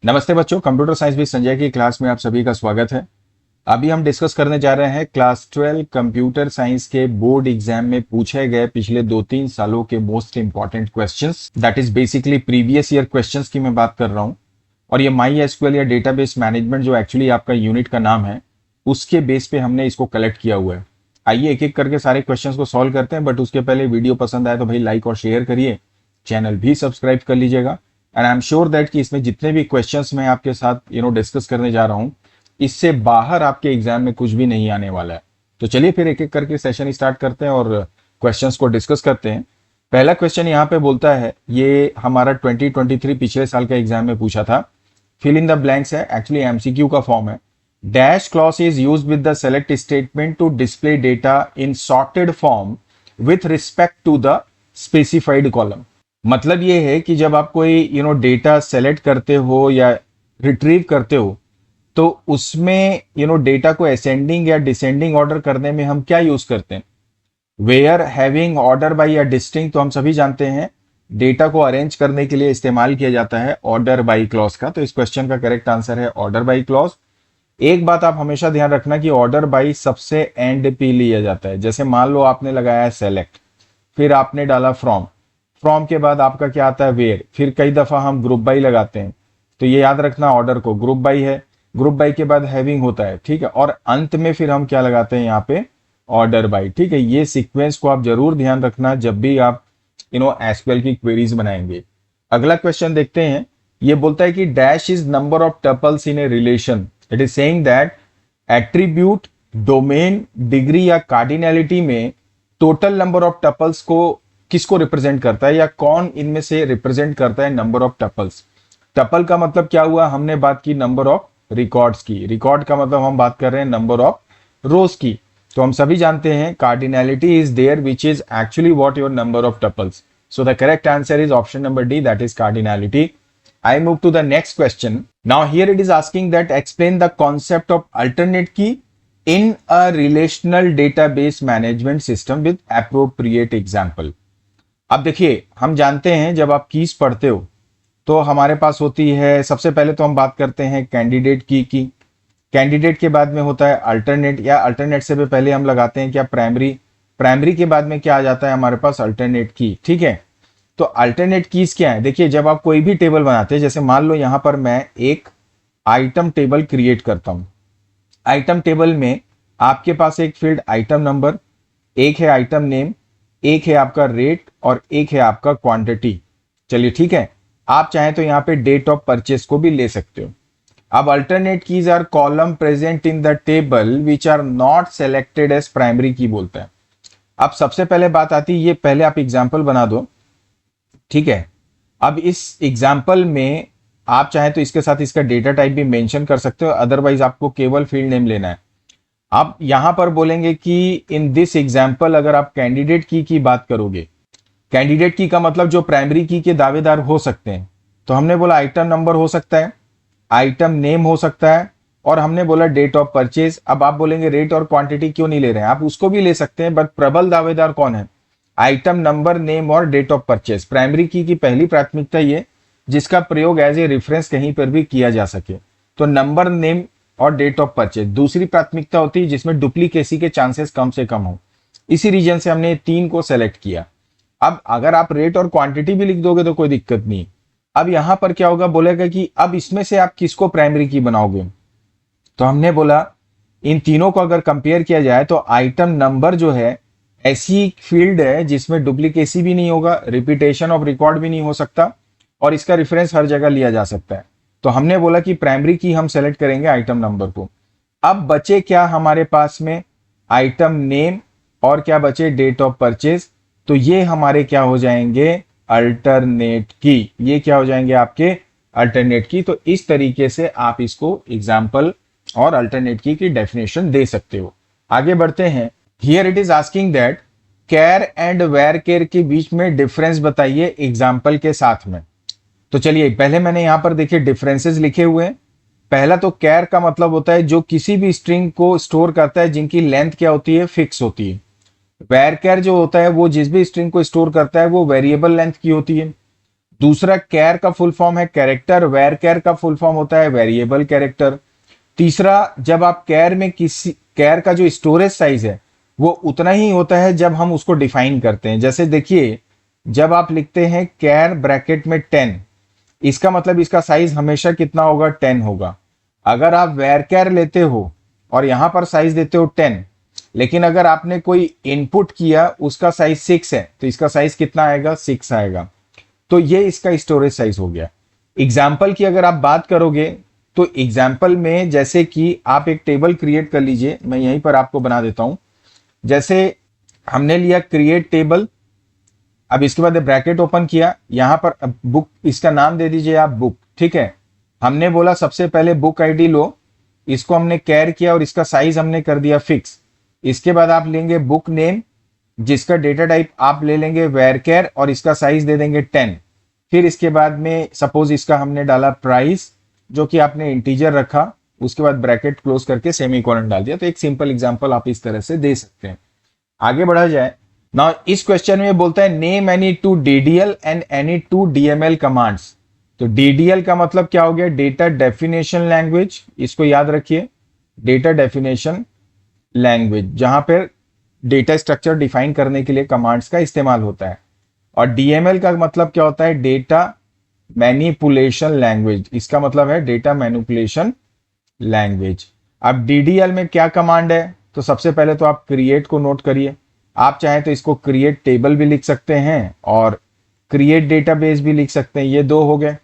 नमस्ते बच्चों, computer science with Sanjay की क्लास में आप सभी का स्वागत है। अभी हम डिस्कस करने जा रहे हैं क्लास 12 कंप्यूटर साइंस के बोर्ड एग्जाम में पूछे गए पिछले 2-3 सालों के most important questions. That is basically previous year questions की मैं बात कर रहा हूं। और ये माई एसक्यूएल या डेटाबेस मैनेजमेंट जो एक्चुअली आपका यूनिट का नाम है, उसके बेस पे हमने इसको कलेक्ट किया हुआ है। आइए एक एक करके सारे क्वेश्चंस को सॉल्व करते हैं, बट उसके पहले वीडियो पसंद आए तो भाई लाइक और शेयर करिए, चैनल भी सब्सक्राइब कर लीजिएगा। And I am sure that कि इसमें जितने भी क्वेश्चंस मैं आपके साथ डिस्कस करने जा रहा हूं, इससे बाहर आपके एग्जाम में कुछ भी नहीं आने वाला है। तो चलिए फिर एक एक करके सेशन स्टार्ट करते हैं और क्वेश्चंस को डिस्कस करते हैं। पहला क्वेश्चन यहाँ पे बोलता है, ये हमारा 2023 पिछले साल का एग्जाम में पूछा था। फिल इन द ब्लैंक्स है, एक्चुअली एमसीक्यू का फॉर्म है। Dash clause is use with the select statement to display data in sorted form with respect to the specified column. मतलब ये है कि जब आप कोई डेटा सेलेक्ट करते हो या रिट्रीव करते हो, तो उसमें डेटा को असेंडिंग या डिसेंडिंग ऑर्डर करने में हम क्या यूज करते हैं? वेयर, हैविंग, ऑर्डर बाई या डिस्टिंक्ट। तो हम सभी जानते हैं डेटा को अरेंज करने के लिए इस्तेमाल किया जाता है ऑर्डर बाई क्लॉज का। तो इस क्वेश्चन का करेक्ट आंसर है ऑर्डर बाई क्लॉज। एक बात आप हमेशा ध्यान रखना कि ऑर्डर बाई सबसे एंड पे लिया जाता है। जैसे मान लो आपने लगाया है सेलेक्ट, फिर आपने डाला फ्रॉम, फ्रॉम के बाद आपका क्या आता है वेयर, फिर कई दफा हम ग्रुप बाई लगाते हैं। तो ये याद रखना, ऑर्डर को ग्रुप बाई है, ग्रुप बाई के बाद हैविंग होता है, ठीक है, और अंत में फिर हम क्या लगाते हैं यहाँ पे ऑर्डर बाई, ठीक है। ये सीक्वेंस को आप जरूर ध्यान रखना जब भी आप एसक्यूएल की क्वेरीज बनाएंगे। अगला क्वेश्चन देखते हैं। ये बोलता है कि dash is number of tuples in a relation. It is saying that attribute, domain, degree या कार्डिनैलिटी में टोटल नंबर ऑफ टपल्स को किसको रिप्रेजेंट करता है, या कौन इनमें से रिप्रेजेंट करता है नंबर ऑफ टपल्स। टपल का मतलब क्या हुआ, हमने बात की नंबर ऑफ रिकॉर्ड्स की। रिकॉर्ड का मतलब हम बात कर रहे हैं नंबर ऑफ रोज की। तो हम सभी जानते हैं cardinality is there which is actually what your number of tuples. So the correct answer is option number D, that is cardinality. I move to the next question. Now here it is asking that explain the concept of alternate key in a relational database management system with appropriate example. अब देखिए, हम जानते हैं जब आप keys पढ़ते हो तो हमारे पास होती है, सबसे पहले तो हम बात करते हैं कैंडिडेट की। कैंडिडेट के बाद में होता है अल्टरनेट, या अल्टरनेट से भी पहले हम लगाते हैं क्या प्राइमरी। प्राइमरी के बाद में क्या आ जाता है हमारे पास अल्टरनेट की, ठीक है। तो अल्टरनेट कीज क्या है? देखिए, जब आप कोई भी टेबल बनाते हैं, जैसे मान लो यहां पर मैं एक आइटम टेबल क्रिएट करता हूं। आइटम टेबल में आपके पास एक फील्ड आइटम नंबर, एक है आइटम नेम, एक है आपका रेट और एक है आपका क्वांटिटी। चलिए ठीक है, आप चाहें तो यहां पे डेट ऑफ परचेस को भी ले सकते हो। अब alternate keys are column present in the table which are not selected as primary key बोलता है। अब सबसे पहले बात आती है, ये पहले आप एग्जाम्पल बना दो, ठीक है। अब इस एग्जाम्पल में आप चाहें तो इसके साथ इसका डेटा टाइप भी मेंशन कर सकते हो, अदरवाइज आपको केवल फील्ड नेम लेना है। आप यहां पर बोलेंगे कि इन दिस एग्जाम्पल अगर आप कैंडिडेट की बात करोगे, कैंडिडेट की का मतलब जो प्राइमरी की के दावेदार हो सकते हैं, तो हमने बोला आइटम नंबर हो सकता है, आइटम नेम हो सकता है, और हमने बोला डेट ऑफ परचेज। अब आप बोलेंगे रेट और क्वांटिटी क्यों नहीं ले रहे हैं, आप उसको भी ले सकते हैं, बट प्रबल दावेदार कौन है? आइटम नंबर, नेम और डेट ऑफ परचेज। प्राइमरी की पहली प्राथमिकता ये जिसका प्रयोग एज ए रेफरेंस कहीं पर भी किया जा सके, तो नंबर, नेम और डेट ऑफ परचेज। दूसरी प्राथमिकता होती है जिसमें डुप्लीकेसी के चांसेस कम से कम हो। इसी रीजन से हमने तीन को सेलेक्ट किया। अब अगर आप रेट और क्वांटिटी भी लिख दोगे तो कोई दिक्कत नहीं। अब यहां पर क्या होगा, बोलेगा कि अब इसमें से आप किसको प्राइमरी की बनाओगे। तो हमने बोला इन तीनों को अगर कंपेयर किया जाए तो आइटम नंबर जो है ऐसी फील्ड है जिसमें डुप्लीकेसी भी नहीं होगा, रिपीटेशन ऑफ रिकॉर्ड भी नहीं हो सकता, और इसका रेफरेंस हर जगह लिया जा सकता है। तो हमने बोला कि प्राइमरी की हम सेलेक्ट करेंगे आइटम नंबर को। अब बचे क्या हमारे पास में, आइटम नेम और क्या बचे, डेट ऑफ परचेज। तो ये हमारे क्या हो जाएंगे, अल्टरनेट की। ये क्या हो जाएंगे आपके अल्टरनेट की। तो इस तरीके से आप इसको एग्जाम्पल और अल्टरनेट की डेफिनेशन दे सकते हो। आगे बढ़ते हैं। Here it is asking that char and varchar के बीच में डिफरेंस बताइए एग्जाम्पल के साथ में। तो चलिए, पहले मैंने यहां पर देखिए डिफरेंसेस लिखे हुए हैं। पहला तो कैर का मतलब होता है जो किसी भी स्ट्रिंग को स्टोर करता है जिनकी लेंथ क्या होती है, फिक्स होती है। वेर केयर जो होता है वो जिस भी स्ट्रिंग को स्टोर करता है वो वेरिएबल लेंथ की होती है। दूसरा कैर का फुल फॉर्म है कैरेक्टर, वेर कैर का फुल फॉर्म होता है वेरिएबल कैरेक्टर। तीसरा, जब आप कैर में किसी कैर का जो स्टोरेज साइज है वो उतना ही होता है जब हम उसको डिफाइन करते हैं। जैसे देखिए, जब आप लिखते हैं कैर ब्रैकेट में 10, इसका मतलब इसका साइज हमेशा कितना होगा, 10 होगा। अगर आप वेर कैर लेते हो और यहां पर साइज देते हो 10, लेकिन अगर आपने कोई इनपुट किया उसका साइज 6 है तो इसका साइज कितना आएगा, 6 आएगा। तो ये इसका स्टोरेज साइज हो गया। एग्जाम्पल की अगर आप बात करोगे तो एग्जाम्पल में जैसे कि आप एक टेबल क्रिएट कर लीजिए, मैं यहीं पर आपको बना देता हूं। जैसे हमने लिया क्रिएट टेबल, अब इसके बाद ब्रैकेट ओपन किया, यहां पर बुक, इसका नाम दे दीजिए आप बुक, ठीक है। हमने बोला सबसे पहले बुक आईडी लो, इसको हमने कैर किया और इसका साइज हमने कर दिया फिक्स। इसके बाद आप लेंगे बुक नेम, जिसका डेटा टाइप आप ले लेंगे वेर कैर और इसका साइज दे देंगे 10। फिर इसके बाद में सपोज इसका हमने डाला प्राइस, जो कि आपने इंटीजर रखा, उसके बाद ब्रैकेट क्लोज करके सेमीकोलन डाल दिया। तो एक सिंपल एग्जांपल आप इस तरह से दे सकते हैं। आगे बढ़ा जाए ना, इस क्वेश्चन में बोलता है name any two DDL and any two DML commands. तो डीडीएल का मतलब क्या हो गया, डेटा डेफिनेशन लैंग्वेज, इसको याद रखिए, डेटा डेफिनेशन लैंग्वेज, जहां पर डेटा स्ट्रक्चर डिफाइन करने के लिए कमांड्स का इस्तेमाल होता है। और डीएमएल का मतलब क्या होता है, डेटा मैनिपुलेशन लैंग्वेज, इसका मतलब है डेटा मैनिपुलेशन लैंग्वेज। अब डीडीएल में क्या कमांड है, तो सबसे पहले तो आप क्रिएट को नोट करिए। आप चाहें तो इसको क्रिएट टेबल भी लिख सकते हैं और क्रिएट डेटाबेस भी लिख सकते हैं, ये दो हो गए।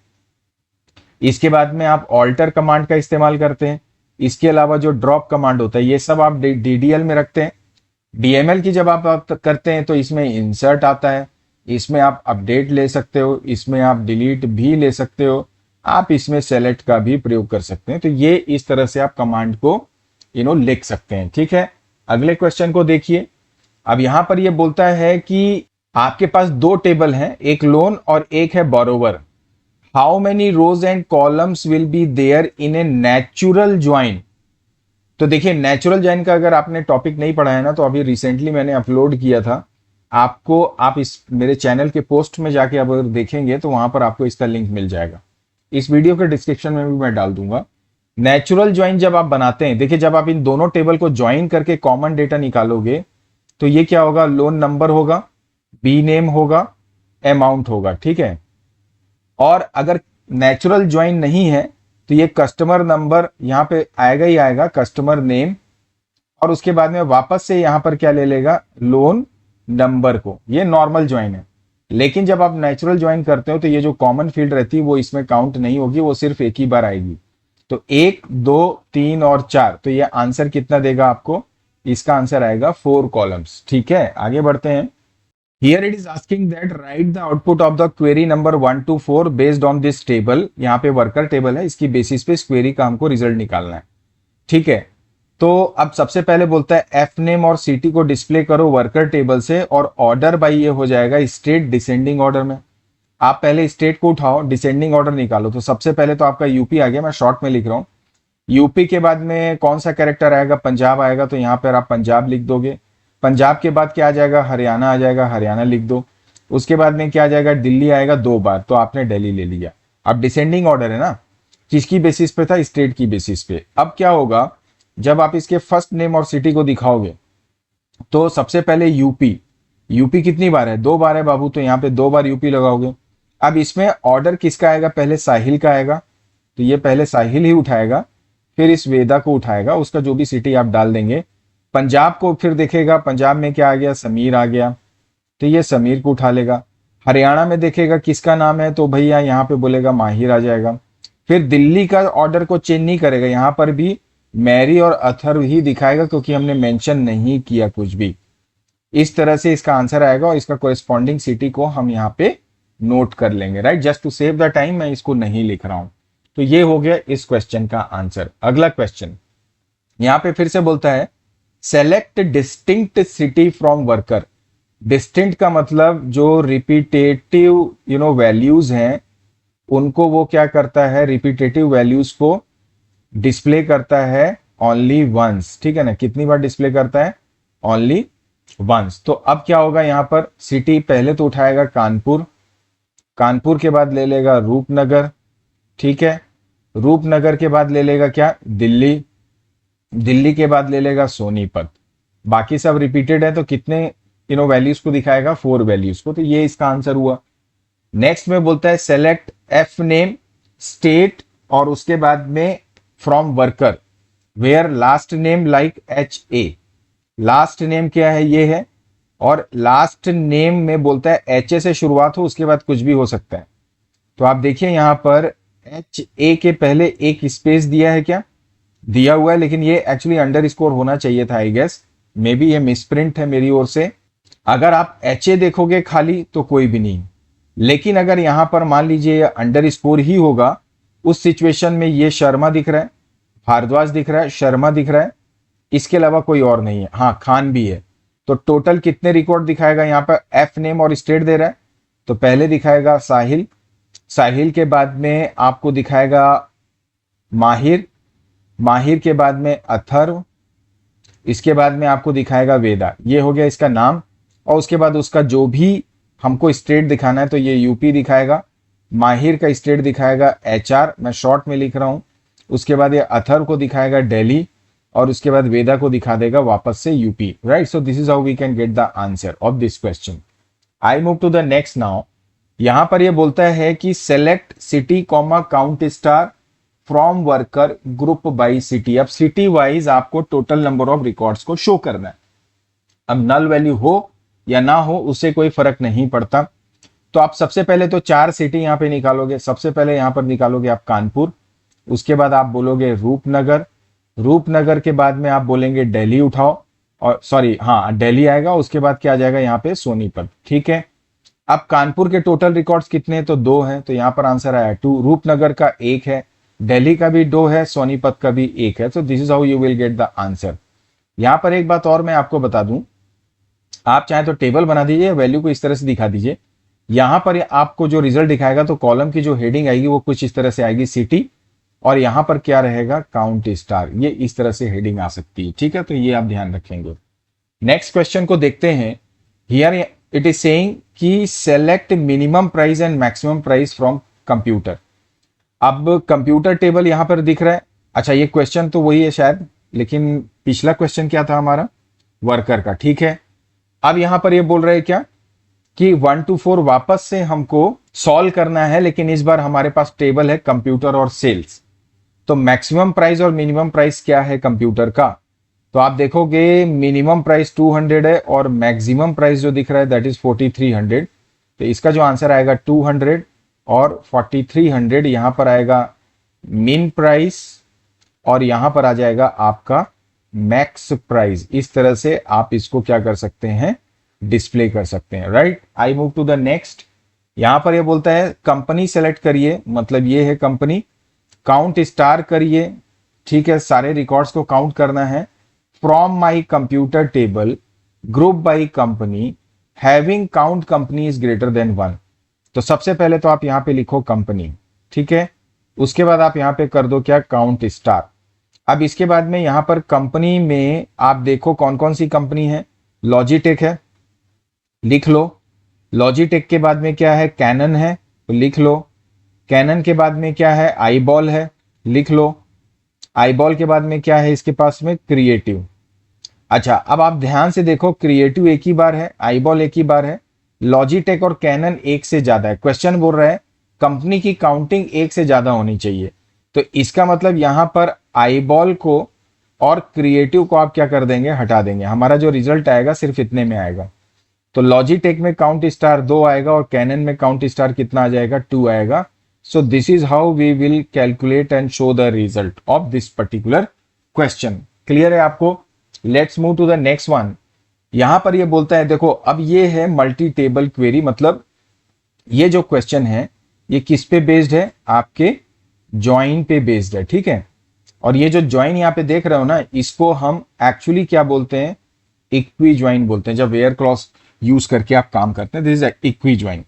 इसके बाद में आप ऑल्टर कमांड का इस्तेमाल करते हैं। इसके अलावा जो ड्रॉप कमांड होता है ये सब आप डीडीएल में रखते हैं। डीएमएल की जब आप करते हैं तो इसमें इंसर्ट आता है, इसमें आप अपडेट ले सकते हो, इसमें आप डिलीट भी ले सकते हो, आप इसमें सेलेक्ट का भी प्रयोग कर सकते हैं। तो ये इस तरह से आप कमांड को लिख सकते हैं, ठीक है। अगले क्वेश्चन को देखिए। अब यहां पर ये बोलता है कि आपके पास दो टेबल हैं, एक लोन और एक है borrower. How many rows and columns will be there in a natural join. तो देखिए, नेचुरल ज्वाइन का अगर आपने टॉपिक नहीं पढ़ा है ना, तो अभी रिसेंटली मैंने अपलोड किया था आपको, आप इस मेरे चैनल के पोस्ट में जाके अगर देखेंगे तो वहां पर आपको इसका लिंक मिल जाएगा। इस वीडियो के डिस्क्रिप्शन में भी मैं डाल दूंगा। नेचुरल ज्वाइन जब आप बनाते हैं, देखिए जब आप इन दोनों टेबल को ज्वाइन करके कॉमन डेटा निकालोगे तो ये क्या होगा, लोन नंबर होगा, बी नेम होगा, अमाउंट होगा, ठीक है। और अगर नेचुरल ज्वाइन नहीं है तो ये कस्टमर नंबर यहां पे आएगा ही आएगा, कस्टमर नेम, और उसके बाद में वापस से यहां पर क्या ले लेगा, लोन नंबर को। ये नॉर्मल ज्वाइन है। लेकिन जब आप नेचुरल ज्वाइन करते हो तो ये जो कॉमन फील्ड रहती है वो इसमें काउंट नहीं होगी, वो सिर्फ एक ही बार आएगी। तो 1, 2, 3 और 4, तो ये आंसर कितना देगा आपको, इसका आंसर आएगा 4 कॉलम्स, ठीक है। आगे बढ़ते हैं। Here it is asking that write the output of the query number 1 to 4 based on this table। यहाँ पे वर्कर टेबल है, इसकी बेसिस पे क्वेरी का हमको रिजल्ट निकालना है, ठीक है। तो अब सबसे पहले बोलता है एफ नेम और सिटी को डिस्प्ले करो वर्कर टेबल से, और ऑर्डर बाई ये हो जाएगा स्टेट डिसेंडिंग ऑर्डर में। आप पहले स्टेट को उठाओ, डिसेंडिंग ऑर्डर निकालो। तो सबसे पहले तो आपका यूपी आ गया, मैं शॉर्ट में लिख रहा हूँ। यूपी के बाद में कौन सा कैरेक्टर आएगा, पंजाब आएगा, तो यहाँ पर आप पंजाब लिख दोगे। पंजाब के बाद क्या आ जाएगा, हरियाणा आ जाएगा, हरियाणा लिख दो। उसके बाद में क्या आ जाएगा, दिल्ली आएगा 2 बार, तो आपने दिल्ली ले लिया। अब डिसेंडिंग ऑर्डर है ना, किसकी बेसिस पे था, स्टेट की बेसिस पे। अब क्या होगा, जब आप इसके फर्स्ट नेम और सिटी को दिखाओगे तो सबसे पहले यूपी, यूपी कितनी बार है, 2 बार है बाबू, तो यहाँ पे 2 बार यूपी लगाओगे। अब इसमें ऑर्डर किसका आएगा, पहले साहिल का आएगा, तो ये पहले साहिल ही उठाएगा, फिर इस वेदा को उठाएगा, उसका जो भी सिटी आप डाल देंगे। पंजाब को फिर देखेगा, पंजाब में क्या आ गया, समीर आ गया, तो ये समीर को उठा लेगा। हरियाणा में देखेगा किसका नाम है, तो भैया यहाँ पे बोलेगा माहिर आ जाएगा। फिर दिल्ली का ऑर्डर को चेंज नहीं करेगा, यहाँ पर भी मैरी और अथर्व ही दिखाएगा, क्योंकि हमने मेंशन नहीं किया कुछ भी। इस तरह से इसका आंसर आएगा, और इसका कोरिस्पॉन्डिंग सिटी को हम यहाँ पे नोट कर लेंगे, right. Just to save the time मैं इसको नहीं लिख रहा हूं। तो ये हो गया इस क्वेश्चन का आंसर। अगला क्वेश्चन यहाँ पे फिर से बोलता है select distinct city from worker. Distinct का मतलब जो रिपीटेटिव वैल्यूज हैं उनको वो क्या करता है, रिपीटेटिव वैल्यूज को डिस्प्ले करता है ओनली वंस, ठीक है ना। कितनी बार डिस्प्ले करता है, ओनली वंस। तो अब क्या होगा, यहां पर सिटी पहले तो उठाएगा कानपुर, कानपुर के बाद ले लेगा रूपनगर, ठीक है। रूपनगर के बाद ले लेगा क्या, दिल्ली। दिल्ली के बाद ले लेगा सोनीपत। बाकी सब रिपीटेड है तो कितने वैल्यूज को दिखाएगा, 4 वैल्यूज को, तो ये इसका आंसर हुआ। नेक्स्ट में बोलता है सेलेक्ट एफ नेम स्टेट और उसके बाद में from worker where last name like HA। Last name क्या है, ये है, और लास्ट नेम में बोलता है HA से शुरुआत हो, उसके बाद कुछ भी हो सकता है। तो आप देखिए यहां पर HA के पहले एक स्पेस दिया है क्या, दिया हुआ है, लेकिन ये एक्चुअली अंडर स्कोर होना चाहिए था, आई गेस मे बी ये मिसप्रिंट है मेरी ओर से। अगर आप HA देखोगे खाली तो कोई भी नहीं, लेकिन अगर यहां पर मान लीजिए अंडर स्कोर ही होगा, उस सिचुएशन में ये शर्मा दिख रहा है, भारद्वाज दिख रहा है, शर्मा दिख रहा है, इसके अलावा कोई और नहीं है। हाँ, खान भी है। तो टोटल कितने रिकॉर्ड दिखाएगा, यहाँ पर एफ नेम और स्टेट दे रहा है, तो पहले दिखाएगा साहिल, साहिल के बाद में आपको दिखाएगा माहिर, माहिर के बाद में अथर्व, इसके बाद में आपको दिखाएगा वेदा। ये हो गया इसका नाम, और उसके बाद उसका जो भी हमको स्टेट दिखाना है तो ये यूपी दिखाएगा, माहिर का स्टेट दिखाएगा HR, मैं शॉर्ट में लिख रहा हूं। उसके बाद ये अथर्व को दिखाएगा दिल्ली, और उसके बाद वेदा को दिखा देगा वापस से UP, right. So this is how we can get the answer of this question. I move to the next now. यहां पर ये बोलता है कि select city comma count star from worker group by city. अब सिटी वाइज आपको total number of records को show करना है। अब नल वैल्यू हो या ना हो उससे कोई फर्क नहीं पड़ता। तो आप सबसे पहले तो 4 सिटी यहां पे निकालोगे। सबसे पहले यहां पर निकालोगे आप कानपुर, उसके बाद आप बोलोगे रूपनगर, रूपनगर के बाद में आप बोलेंगे दिल्ली उठाओ, और सॉरी हाँ दिल्ली आएगा, उसके बाद क्या आ जाएगा यहाँ पे सोनीपत, ठीक है। अब कानपुर के टोटल रिकॉर्ड्स कितने हैं, तो 2 हैं, तो यहाँ पर आंसर आया 2। रूपनगर का 1 है, दिल्ली का भी 2 है, सोनीपत का भी 1 है। तो this is how you will get the answer. यहाँ पर एक बात और मैं आपको बता दूं, आप चाहे तो टेबल बना दीजिए, वैल्यू को इस तरह से दिखा दीजिए। यहां पर आपको जो रिजल्ट दिखाएगा तो कॉलम की जो हेडिंग आएगी वो कुछ इस तरह से आएगी सिटी, और यहां पर क्या रहेगा काउंट स्टार, ये इस तरह से हेडिंग आ सकती है, ठीक है। तो ये आप ध्यान रखेंगे। नेक्स्ट क्वेश्चन को देखते हैं। हियर इट इज सेइंग कि select minimum price and maximum price from computer. अब कंप्यूटर टेबल यहां पर दिख रहा है। अच्छा, ये क्वेश्चन तो वही है शायद, लेकिन पिछला क्वेश्चन क्या था हमारा, वर्कर का, ठीक है। अब यहां पर ये बोल रहे हैं क्या कि 1 to 4 वापस से हमको सॉल्व करना है, लेकिन इस बार हमारे पास टेबल है कंप्यूटर और सेल्स। तो मैक्सिमम प्राइस और मिनिमम प्राइस क्या है कंप्यूटर का, तो आप देखोगे मिनिमम प्राइस 200 है और मैक्सिमम प्राइस जो दिख रहा है दैट इज 4300। तो इसका जो आंसर आएगा 200 और 4300, यहां पर आएगा मिन प्राइस और यहां पर आ जाएगा आपका मैक्स प्राइस। इस तरह से आप इसको क्या कर सकते हैं, डिस्प्ले कर सकते हैं, right. I move to the next. यहां पर ये बोलता है कंपनी सेलेक्ट करिए, मतलब ये है कंपनी, काउंट स्टार करिए, ठीक है, सारे रिकॉर्ड्स को काउंट करना है। From my computer table group by company having count company is greater than 1। तो सबसे पहले तो आप यहां पे लिखो कंपनी, ठीक है। उसके बाद आप यहां पे कर दो क्या, काउंट स्टार। अब इसके बाद में यहां पर कंपनी में आप देखो कौन कौन सी कंपनी है, लॉजिटेक है, लिख लो। लॉजिटेक के बाद में क्या है, कैनन है, तो लिख लो। कैनन के बाद में क्या है, आईबॉल है, लिख लो। आईबॉल के बाद में क्या है इसके पास में, क्रिएटिव। अच्छा, अब आप ध्यान से देखो, क्रिएटिव एक ही बार है, आईबॉल एक ही बार है, लॉजिटेक और कैनन एक से ज्यादा है। क्वेश्चन बोल रहा है कंपनी की काउंटिंग एक से ज्यादा होनी चाहिए, तो इसका मतलब यहां पर आईबॉल को और क्रिएटिव को आप क्या कर देंगे, हटा देंगे। हमारा जो रिजल्ट आएगा सिर्फ इतने में आएगा। तो लॉजिटेक में काउंट स्टार 2 आएगा और कैनन में काउंट स्टार कितना आ जाएगा, 2 आएगा। So this is how we will calculate and show the result of this particular question. Clear है आपको? Let's move to the next one. यहां पर ये बोलता है, देखो अब ये है मल्टी टेबल क्वेरी, मतलब ये जो क्वेश्चन है ये किस पे बेस्ड है, आपके ज्वाइन पे बेस्ड है, ठीक है। और ये जो ज्वाइन यहाँ पे देख रहे हो ना, इसको हम एक्चुअली क्या बोलते हैं, इक्वी ज्वाइन बोलते हैं। जब वेयर क्लॉज यूज करके आप काम करते हैं, दिस इज इक्वी ज्वाइन।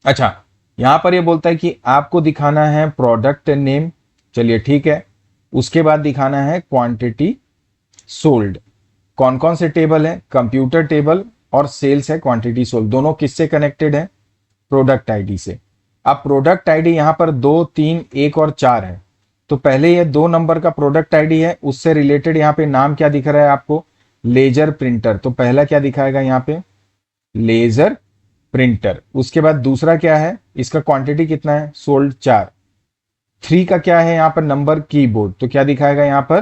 अच्छा, यहां पर ये बोलता है कि आपको दिखाना है प्रोडक्ट नेम, चलिए ठीक है। उसके बाद दिखाना है क्वांटिटी सोल्ड। कौन कौन से टेबल है, कंप्यूटर टेबल और सेल्स है, क्वांटिटी सोल्ड, दोनों किससे कनेक्टेड है, प्रोडक्ट आईडी से। अब प्रोडक्ट आईडी यहाँ पर 2, 3, 1 और 4 है। तो पहले ये 2 नंबर का प्रोडक्ट आईडी है, उससे रिलेटेड यहाँ पे नाम क्या दिख रहा है आपको, लेजर प्रिंटर। तो पहला क्या दिखाएगा यहाँ पे, लेजर प्रिंटर। उसके बाद दूसरा क्या है, इसका क्वांटिटी कितना है, सोल्ड 4। 3 का क्या है यहाँ पर नंबर, कीबोर्ड। तो क्या दिखाएगा यहाँ पर,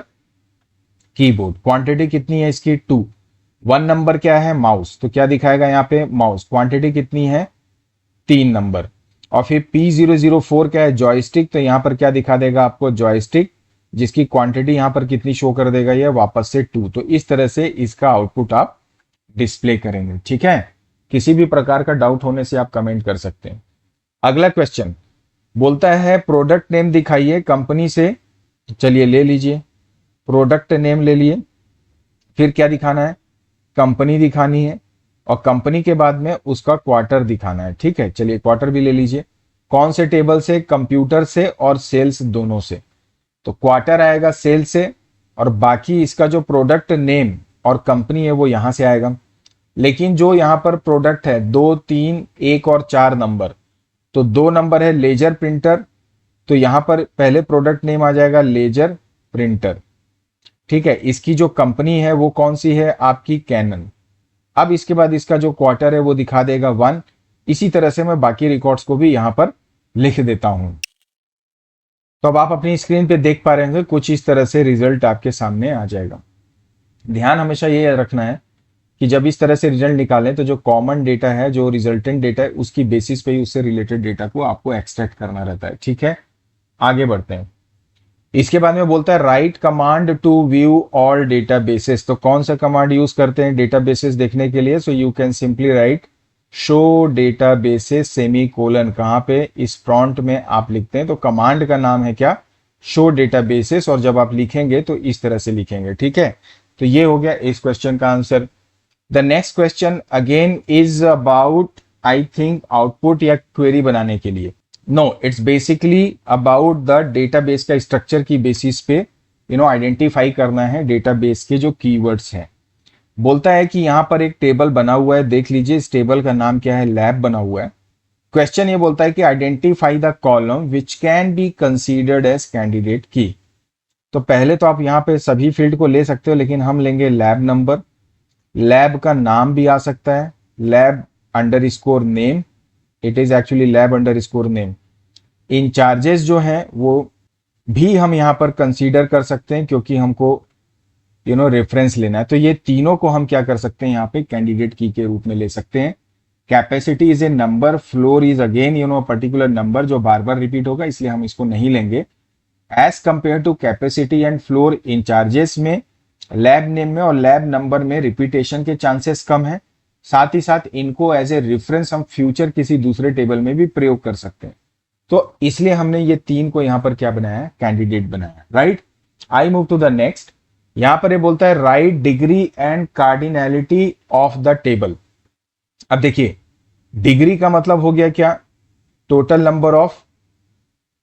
कीबोर्ड। क्वांटिटी कितनी है इसकी, 2। 1 नंबर क्या है, माउस। तो क्या दिखाएगा यहाँ पे, माउस। क्वांटिटी कितनी है, 3 नंबर। और फिर P004 क्या है, जॉयस्टिक। तो यहाँ पर क्या दिखा देगा आपको, जॉयस्टिक, जिसकी क्वांटिटी यहाँ पर कितनी शो कर देगा, ये वापस से 2। तो इस तरह से इसका आउटपुट आप डिस्प्ले करेंगे। ठीक है, किसी भी प्रकार का डाउट होने से आप कमेंट कर सकते हैं। अगला क्वेश्चन बोलता है प्रोडक्ट नेम दिखाइए कंपनी से। चलिए ले लीजिए, प्रोडक्ट नेम ले लिए। फिर क्या दिखाना है, कंपनी दिखानी है, और कंपनी के बाद में उसका क्वार्टर दिखाना है। ठीक है, चलिए क्वार्टर भी ले लीजिए। कौन से टेबल से, कंप्यूटर से और सेल्स दोनों से। तो क्वार्टर आएगा सेल से, और बाकी इसका जो प्रोडक्ट नेम और कंपनी है वो यहां से आएगा। लेकिन जो यहां पर प्रोडक्ट है 2, 3, 1 और 4 नंबर, तो 2 नंबर है लेजर प्रिंटर। तो यहां पर पहले प्रोडक्ट नेम आ जाएगा लेजर प्रिंटर। ठीक है, इसकी जो कंपनी है वो कौन सी है, आपकी कैनन। अब इसके बाद इसका जो क्वार्टर है वो दिखा देगा 1। इसी तरह से मैं बाकी रिकॉर्ड्स को भी यहां पर लिख देता हूं। तो अब आप अपनी स्क्रीन पे देख पा रहे होंगे, कुछ इस तरह से रिजल्ट आपके सामने आ जाएगा। ध्यान हमेशा ये रखना है कि जब इस तरह से रिजल्ट निकालें तो जो कॉमन डेटा है, जो रिजल्टेंट डेटा है, उसकी बेसिस पे ही उससे रिलेटेड डेटा को आपको एक्सट्रैक्ट करना रहता है। ठीक है, आगे बढ़ते हैं। इसके बाद में बोलता है write command to view all databases. तो कौन सा कमांड यूज करते हैं डेटाबेसेस देखने के लिए, so you can simply write show databases semicolon. कहां पे, इस प्रॉम्प्ट में आप लिखते हैं। तो कमांड का नाम है क्या, शो डेटाबेसेस, और जब आप लिखेंगे तो इस तरह से लिखेंगे। ठीक है, तो ये हो गया इस क्वेश्चन का answer. The next question again is about, I think, output या क्वेरी बनाने के लिए। No, it's basically about the database का स्ट्रक्चर की बेसिस पे आइडेंटिफाई करना है डेटाबेस के जो कीवर्ड्स हैं। बोलता है कि यहां पर एक टेबल बना हुआ है, देख लीजिए इस टेबल का नाम क्या है, लैब बना हुआ है। क्वेश्चन ये बोलता है कि identify the column which can be considered as candidate key. तो पहले तो आप यहाँ पे सभी फील्ड को ले सकते हो, लेकिन हम लेंगे लैब नंबर। लैब का नाम भी आ सकता है, lab underscore name, it is actually lab underscore name. Incharges जो हैं वो भी हम यहाँ पर कंसीडर कर सकते हैं, क्योंकि हमको रेफरेंस लेना है। तो ये तीनों को हम क्या कर सकते हैं, यहाँ पे कैंडिडेट की के रूप में ले सकते हैं। Capacity is a number, floor is again particular number जो बार बार रिपीट होगा, इसलिए हम इसको नहीं लेंगे। As compare to capacity and floor, incharges में, लैब नेम में और लैब नंबर में रिपीटेशन के चांसेस कम है। साथ ही साथ इनको एज ए रेफरेंस हम फ्यूचर किसी दूसरे टेबल में भी प्रयोग कर सकते हैं। तो इसलिए हमने ये 3 को यहां पर क्या बनाया, कैंडिडेट बनाया। Right, I move to the next. यहां पर ये बोलता है write degree and cardinality of the table. अब देखिए, डिग्री का मतलब हो गया क्या, टोटल नंबर ऑफ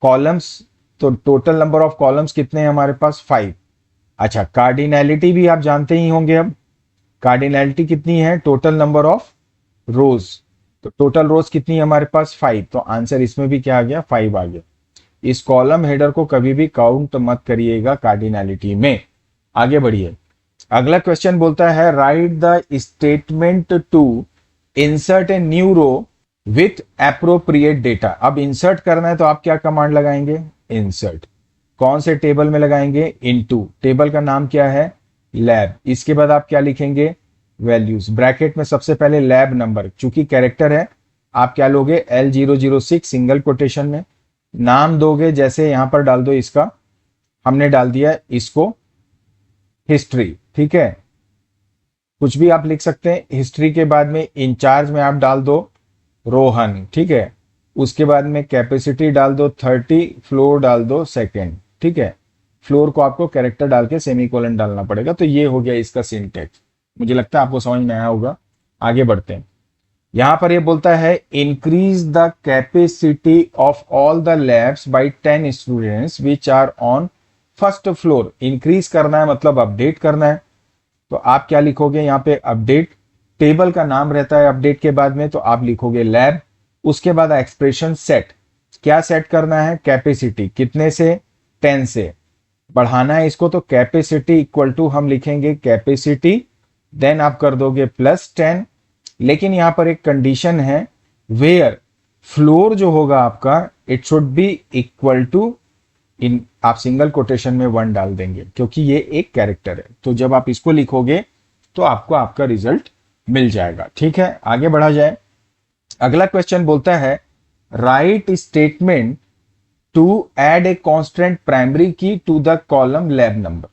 कॉलम्स। तो टोटल नंबर ऑफ कॉलम्स कितने हैं हमारे पास, 5। अच्छा, कार्डिनैलिटी भी आप जानते ही होंगे। अब कार्डिनैलिटी कितनी है, टोटल नंबर ऑफ रोज। तो टोटल रोज कितनी है हमारे पास, 5। तो आंसर इसमें भी क्या आ गया, 5 आ गया। इस कॉलम हेडर को कभी भी काउंट मत करिएगा कार्डिनैलिटी में। आगे बढ़िए, अगला क्वेश्चन बोलता है write the statement to insert a new row with appropriate data. अब इंसर्ट करना है तो आप क्या कमांड लगाएंगे, इंसर्ट। कौन से टेबल में लगाएंगे, इनटू। टेबल का नाम क्या है, लैब। इसके बाद आप क्या लिखेंगे, वैल्यूज। ब्रैकेट में सबसे पहले लैब नंबर, चूंकि कैरेक्टर है आप क्या लोगे, L006 सिंगल कोटेशन में। नाम दोगे, जैसे यहां पर डाल दो इसका, हमने डाल दिया इसको हिस्ट्री। ठीक है, कुछ भी आप लिख सकते हैं। हिस्ट्री के बाद में इंचार्ज में आप डाल दो रोहन। ठीक है, उसके बाद में कैपेसिटी डाल दो 30, फ्लोर डाल दो सेकेंड। ठीक है, फ्लोर को आपको कैरेक्टर डाल के सेमीकोलन डालना पड़ेगा। तो ये हो गया इसका सिंटैक्स। मुझे लगता है आपको समझ में आया होगा। आगे बढ़ते हैं। यहां पर ये बोलता है increase the capacity of all the labs by 10 students which are on first floor. Increase करना है मतलब अपडेट करना है। तो आप क्या लिखोगे यहाँ पे, अपडेट। टेबल का नाम रहता है अपडेट के बाद में, तो आप लिखोगे लैब। उसके बाद एक्सप्रेशन सेट, क्या सेट करना है, कैपेसिटी, कितने से, 10 से बढ़ाना है इसको, तो कैपेसिटी इक्वल टू हम लिखेंगे कैपेसिटी, देन आप कर दोगे +10। लेकिन यहां पर एक कंडीशन है, वेयर फ्लोर जो होगा आपका it should be equal to, in आप सिंगल कोटेशन में 1 डाल देंगे क्योंकि ये एक कैरेक्टर है। तो जब आप इसको लिखोगे तो आपको आपका रिजल्ट मिल जाएगा। ठीक है, आगे बढ़ा जाए। अगला क्वेश्चन बोलता है right statement to add a constant primary की to the column lab number.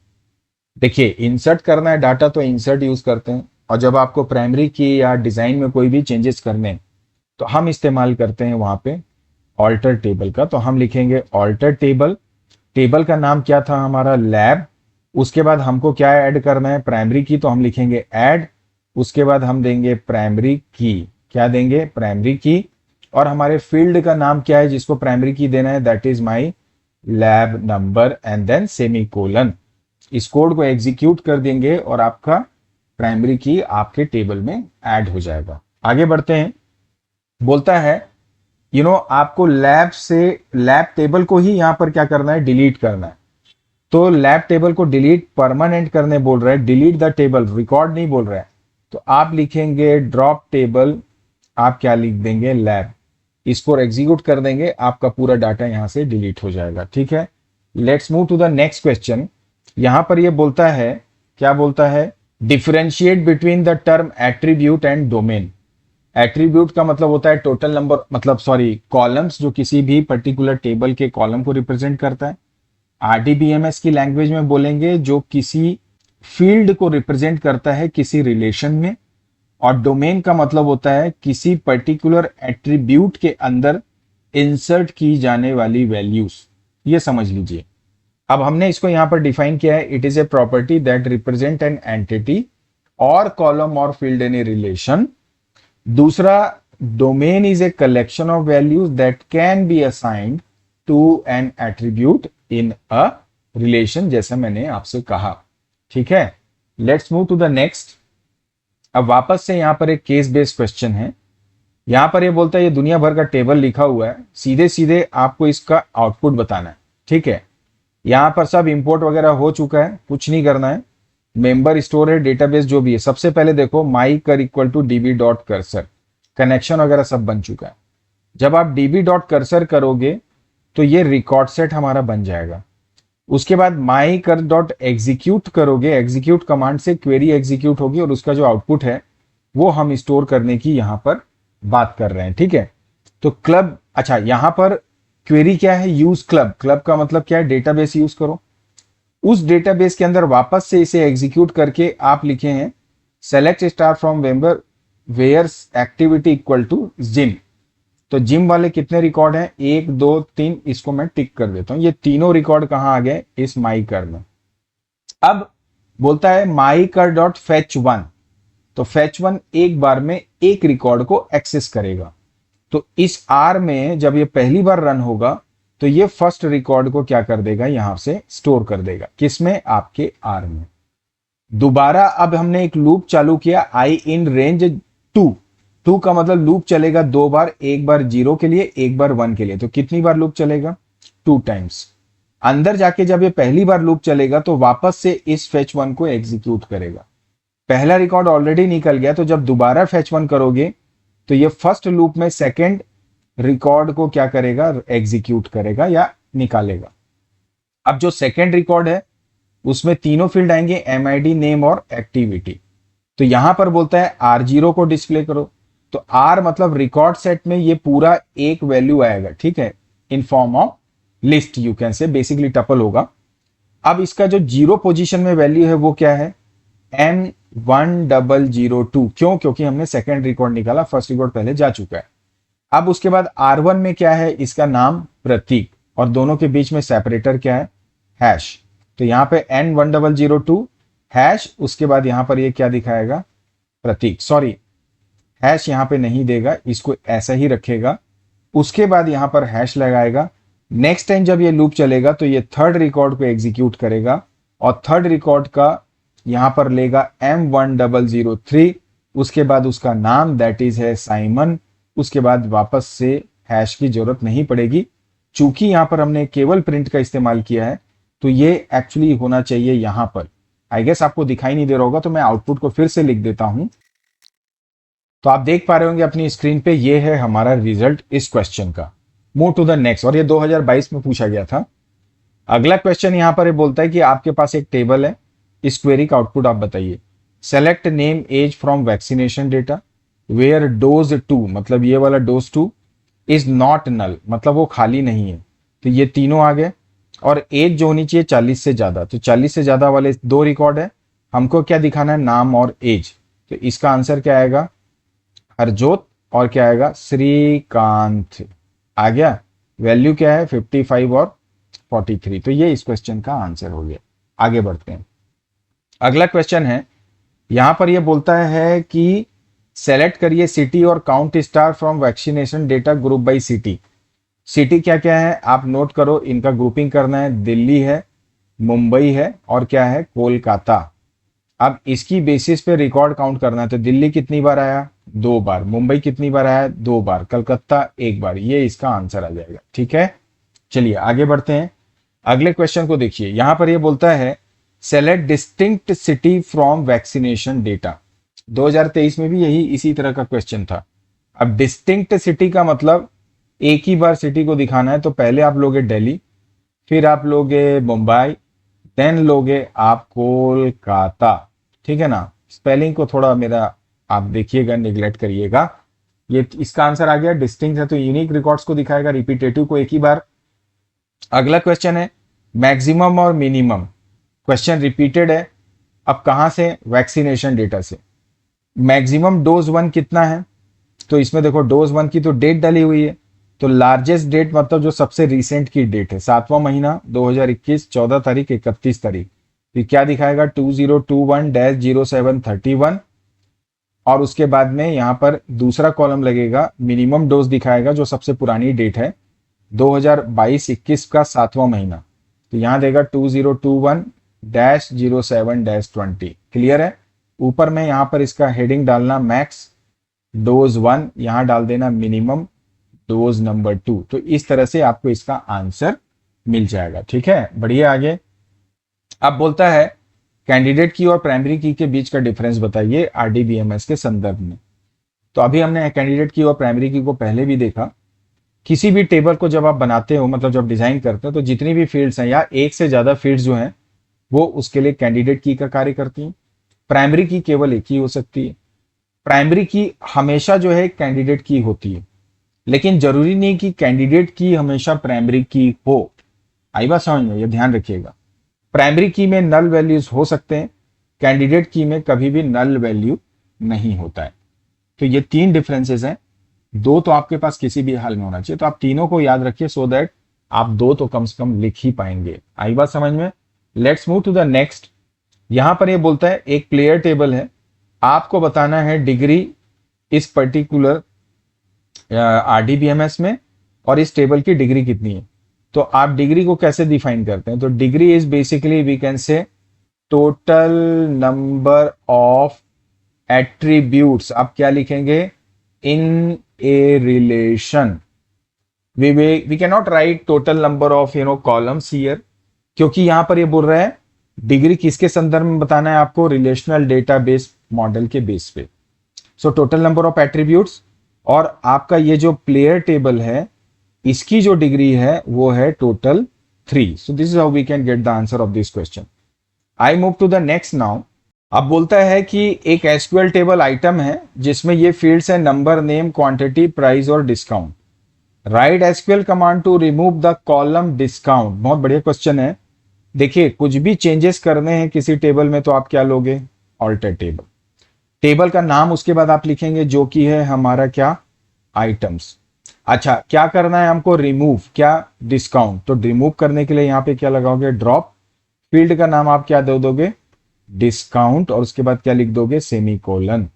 देखिए, इंसर्ट करना है डाटा तो इंसर्ट यूज करते हैं, और जब आपको प्राइमरी की या डिजाइन में कोई भी चेंजेस करने हैं तो हम इस्तेमाल करते हैं वहां पे ऑल्टर टेबल का। तो हम लिखेंगे ऑल्टर टेबल, टेबल का नाम क्या था हमारा, लैब। उसके बाद हमको क्या ऐड करना है, प्राइमरी की, तो हम लिखेंगे ऐड। उसके बाद हम देंगे प्राइमरी की, क्या देंगे, प्राइमरी की। और हमारे फील्ड का नाम क्या है जिसको प्राइमरी की देना है, that is my lab number and then semicolon. इस कोड को एग्जीक्यूट कर देंगे और आपका प्राइमरी की आपके टेबल में ऐड हो जाएगा। आगे बढ़ते हैं। बोलता है आपको लैब से लैब टेबल को ही यहां पर क्या करना है, डिलीट करना है। तो लैब टेबल को डिलीट परमानेंट करने बोल रहा है, डिलीट द टेबल, रिकॉर्ड नहीं बोल रहा है। तो आप लिखेंगे ड्रॉप टेबल, आप क्या लिख देंगे, लैब। इसको एग्जीक्यूट कर देंगे, आपका पूरा डाटा यहां से डिलीट हो जाएगा। ठीक है, let's move to the next question. यहां पर ये बोलता है, क्या बोलता है, differentiate between the term attribute and domain. Attribute का मतलब होता है टोटल नंबर, मतलब सॉरी कॉलम्स, जो किसी भी पर्टिकुलर टेबल के कॉलम को रिप्रेजेंट करता है। आरडीबीएमएस की लैंग्वेज में बोलेंगे जो किसी फील्ड को रिप्रेजेंट करता है किसी रिलेशन में। और डोमेन का मतलब होता है किसी पर्टिकुलर एट्रीब्यूट के अंदर इंसर्ट की जाने वाली वैल्यूज, ये समझ लीजिए। अब हमने इसको यहां पर डिफाइन किया है, it is a property that represent an entity और कॉलम और फील्ड इन ए रिलेशन। दूसरा, domain is a collection of values that can be assigned to an attribute in a relation, जैसा मैंने आपसे कहा। ठीक है, let's move to the next. अब वापस से यहां पर एक केस बेस्ड क्वेश्चन है। यहां पर ये बोलता है ये दुनिया भर का टेबल लिखा हुआ है, सीधे सीधे आपको इसका आउटपुट बताना है। ठीक है, यहां पर सब इंपोर्ट वगैरह हो चुका है, कुछ नहीं करना है। मेंबर, स्टोर है, डेटाबेस जो भी है, सबसे पहले देखो my cur equal to DB dot cursor, connection वगैरह सब बन चुका है। जब आप डीबी डॉट कर्सर करोगे तो ये रिकॉर्ड सेट हमारा बन जाएगा। उसके बाद माई कर डॉट एग्जीक्यूट करोगे, एग्जीक्यूट कमांड से क्वेरी एग्जीक्यूट होगी और उसका जो आउटपुट है वो हम स्टोर करने की यहां पर बात कर रहे हैं। ठीक है, तो क्लब, अच्छा यहां पर क्वेरी क्या है, यूज क्लब। क्लब का मतलब क्या है, डेटाबेस यूज करो। उस डेटाबेस के अंदर वापस से इसे एग्जीक्यूट करके आप लिखे हैं select star from member where activity equal to gym. तो जिम वाले कितने रिकॉर्ड हैं, 1 2 3, इसको मैं टिक कर देता हूं। ये तीनों रिकॉर्ड कहां आ गए, इस माई कर में। अब बोलता है माई कर डॉट फैच 1, तो फैच 1 एक बार में एक रिकॉर्ड को एक्सेस करेगा। तो इस आर में जब ये पहली बार रन होगा तो ये फर्स्ट रिकॉर्ड को क्या कर देगा, यहां से स्टोर कर देगा, किसमें, आपके आर में। दोबारा अब हमने एक लूप चालू किया, आई इन रेंज 2। 2 का मतलब लूप चलेगा 2 बार, एक बार 0 के लिए, एक बार 1 के लिए। तो कितनी बार लूप चलेगा, 2 टाइम्स। अंदर जाके जब ये पहली बार लूप चलेगा तो वापस से इस फेच 1 को एग्जीक्यूट करेगा। पहला रिकॉर्ड ऑलरेडी निकल गया, तो जब दोबारा फेच 1 करोगे तो ये फर्स्ट लूप में सेकेंड रिकॉर्ड को क्या करेगा, एग्जीक्यूट करेगा या निकालेगा। अब जो सेकेंड रिकॉर्ड है उसमें तीनों फील्ड आएंगे, एमआईडी, नेम और एक्टिविटी। तो यहां पर बोलता है R0 को डिस्प्ले करो। तो R मतलब रिकॉर्ड सेट में ये पूरा एक वैल्यू आएगा। ठीक है, in form of list, you can से, बेसिकली टपल होगा। अब इसका जो 0 पोजीशन में वैल्यू है वो क्या है, M1002। क्यों, क्योंकि हमने सेकेंड रिकॉर्ड निकाला, फर्स्ट रिकॉर्ड पहले जा चुका है। अब उसके बाद R1 में क्या है, इसका नाम प्रतीक, और दोनों के बीच में सेपरेटर क्या है, हैश। तो यहां पे N1002 हैश, उसके बाद यहां पर ये क्या दिखाएगा, प्रतीक, सॉरी हैश यहां पे नहीं देगा, इसको ऐसा ही रखेगा। उसके बाद यहां पर हैश लगाएगा। नेक्स्ट टाइम जब ये लूप चलेगा तो ये थर्ड रिकॉर्ड को एग्जीक्यूट करेगा और थर्ड रिकॉर्ड का यहां पर लेगा M1003। उसके बाद उसका नाम दैट इज है साइमन, उसके बाद वापस से हैश की जरूरत नहीं पड़ेगी। चूंकि यहाँ पर हमने केवल प्रिंट का इस्तेमाल किया है तो ये एक्चुअली होना चाहिए यहाँ पर। आई गेस आपको दिखाई नहीं दे रहा होगा, तो मैं आउटपुट को फिर से लिख देता हूं। तो आप देख पा रहे होंगे अपनी स्क्रीन पे, ये है हमारा रिजल्ट इस क्वेश्चन का। मूव टू द नेक्स्ट, और ये 2022 में पूछा गया था। अगला क्वेश्चन यहाँ पर ये बोलता है कि आपके पास एक टेबल है, इस क्वेरी का आउटपुट आप बताइए। Select name age from vaccination data where dose 2, मतलब ये वाला डोज 2 इज नॉट नल, मतलब वो खाली नहीं है। तो ये तीनों आ गए। और एज जो होनी चाहिए 40 से ज्यादा, तो 40 से ज्यादा वाले दो रिकॉर्ड है। हमको क्या दिखाना है, नाम और एज। तो इसका आंसर क्या आएगा, हरजोत, और क्या आएगा, श्रीकांत आ गया। वैल्यू क्या है, 55 और 43। तो ये इस क्वेश्चन का आंसर हो गया। आगे बढ़ते हैं। अगला क्वेश्चन है, यहां पर यह बोलता है कि सेलेक्ट करिए सिटी और count star from vaccination data group by city. City क्या क्या है आप नोट करो, इनका ग्रुपिंग करना है। दिल्ली है, मुंबई है, और क्या है, कोलकाता। अब इसकी बेसिस पे रिकॉर्ड काउंट करना है। तो दिल्ली कितनी बार आया, 2 बार। मुंबई कितनी बार आया, 2 बार। कलकत्ता 1 बार। ये इसका आंसर आ जाएगा। ठीक है, चलिए आगे बढ़ते हैं। अगले क्वेश्चन को देखिए, यहां पर यह बोलता है select distinct city from vaccination data. 2023 में भी यही इसी तरह का क्वेश्चन था। अब डिस्टिंक्ट सिटी का मतलब एक ही बार सिटी को दिखाना है। तो पहले आप लोगे दिल्ली, फिर आप लोगे मुंबई, देन लोगे आप कोलकाता। ठीक है ना, स्पेलिंग को थोड़ा मेरा आप देखिएगा, निगलेक्ट करिएगा। ये इसका आंसर आ गया। डिस्टिंक्ट है तो यूनिक रिकॉर्ड्स को दिखाएगा, रिपीटेटिव को एक ही बार। अगला क्वेश्चन है मैक्सिमम और मिनिमम। क्वेश्चन रिपीटेड है। अब कहां से, वैक्सीनेशन डेटा से। मैक्सिमम डोज 1 कितना है, तो इसमें देखो डोज 1 की तो डेट डाली हुई है। तो लार्जेस्ट डेट मतलब जो सबसे रिसेंट की डेट है, 7वां महीना 2021, 14 तारीख, 31 तारीख। तो क्या दिखाएगा, 2021-0731। और उसके बाद में यहां पर दूसरा कॉलम लगेगा, मिनिमम डोज दिखाएगा जो सबसे पुरानी डेट है, 2022-21 का 7वां महीना। तो यहां देगा 2021-07-20। क्लियर है। ऊपर में यहां पर इसका हेडिंग डालना मैक्स डोज 1, यहां डाल देना मिनिमम डोज नंबर 2। तो इस तरह से आपको इसका आंसर मिल जाएगा। ठीक है, बढ़िए आगे। अब बोलता है कैंडिडेट की और प्राइमरी की के बीच का डिफरेंस बताइए आरडीबीएमएस के संदर्भ में। तो अभी हमने कैंडिडेट की और प्राइमरी की को पहले भी देखा। किसी भी टेबल को जब आप बनाते हो, मतलब जब डिजाइन करते हो, तो जितनी भी फील्ड्स हैं या एक से ज्यादा फील्ड्स जो हैं वो उसके लिए कैंडिडेट की का कार्य करती हैं। प्राइमरी की केवल एक ही हो सकती है। प्राइमरी की हमेशा जो है कैंडिडेट की होती है, लेकिन जरूरी नहीं कि कैंडिडेट की हमेशा प्राइमरी की हो। आई बात समझ में, ये ध्यान रखिएगा। प्राइमरी की में नल वैल्यूज हो सकते हैं, कैंडिडेट की में कभी भी नल वैल्यू नहीं होता है। तो ये 3 डिफरेंसेस हैं। 2 तो आपके पास किसी भी हाल में होना चाहिए। तो आप तीनों को याद रखिए सो दैट आप 2 तो कम से कम लिख ही पाएंगे। आई बात समझ में। Let's move to the next. यहां पर ये बोलता है एक प्लेयर टेबल है, आपको बताना है डिग्री इस पर्टिकुलर आरडीबीएमएस में, और इस टेबल की डिग्री कितनी है। तो आप डिग्री को कैसे डिफाइन करते हैं, तो degree is basically we can say total number of attributes. आप क्या लिखेंगे, in a relation. We can not write total number of columns here, क्योंकि यहां पर ये बोल रहा है डिग्री किसके संदर्भ में बताना है आपको, रिलेशनल डेटाबेस मॉडल के बेस पे। So total number of attributes, और आपका ये जो प्लेयर टेबल है इसकी जो डिग्री है वो है total 3। So this is how we can get the answer of this question. I move to the next now. अब बोलता है कि एक एसक्यूएल टेबल आइटम है जिसमें ये फील्ड्स है नंबर, नेम, क्वांटिटी, प्राइस और discount. Write SQL command to remove the column discount. बहुत बढ़िया क्वेश्चन है। देखिए कुछ भी चेंजेस करने हैं किसी टेबल में तो आप क्या लोगे, ऑल्टर टेबल। टेबल का नाम उसके बाद आप लिखेंगे जो कि है हमारा क्या, आइटम्स। अच्छा क्या करना है हमको, रिमूव क्या, डिस्काउंट। तो रिमूव करने के लिए यहां पे क्या लगाओगे, ड्रॉप। फील्ड का नाम आप क्या दे दोगे, डिस्काउंट, और उसके बाद क्या लिख दोगे, सेमीकोलन।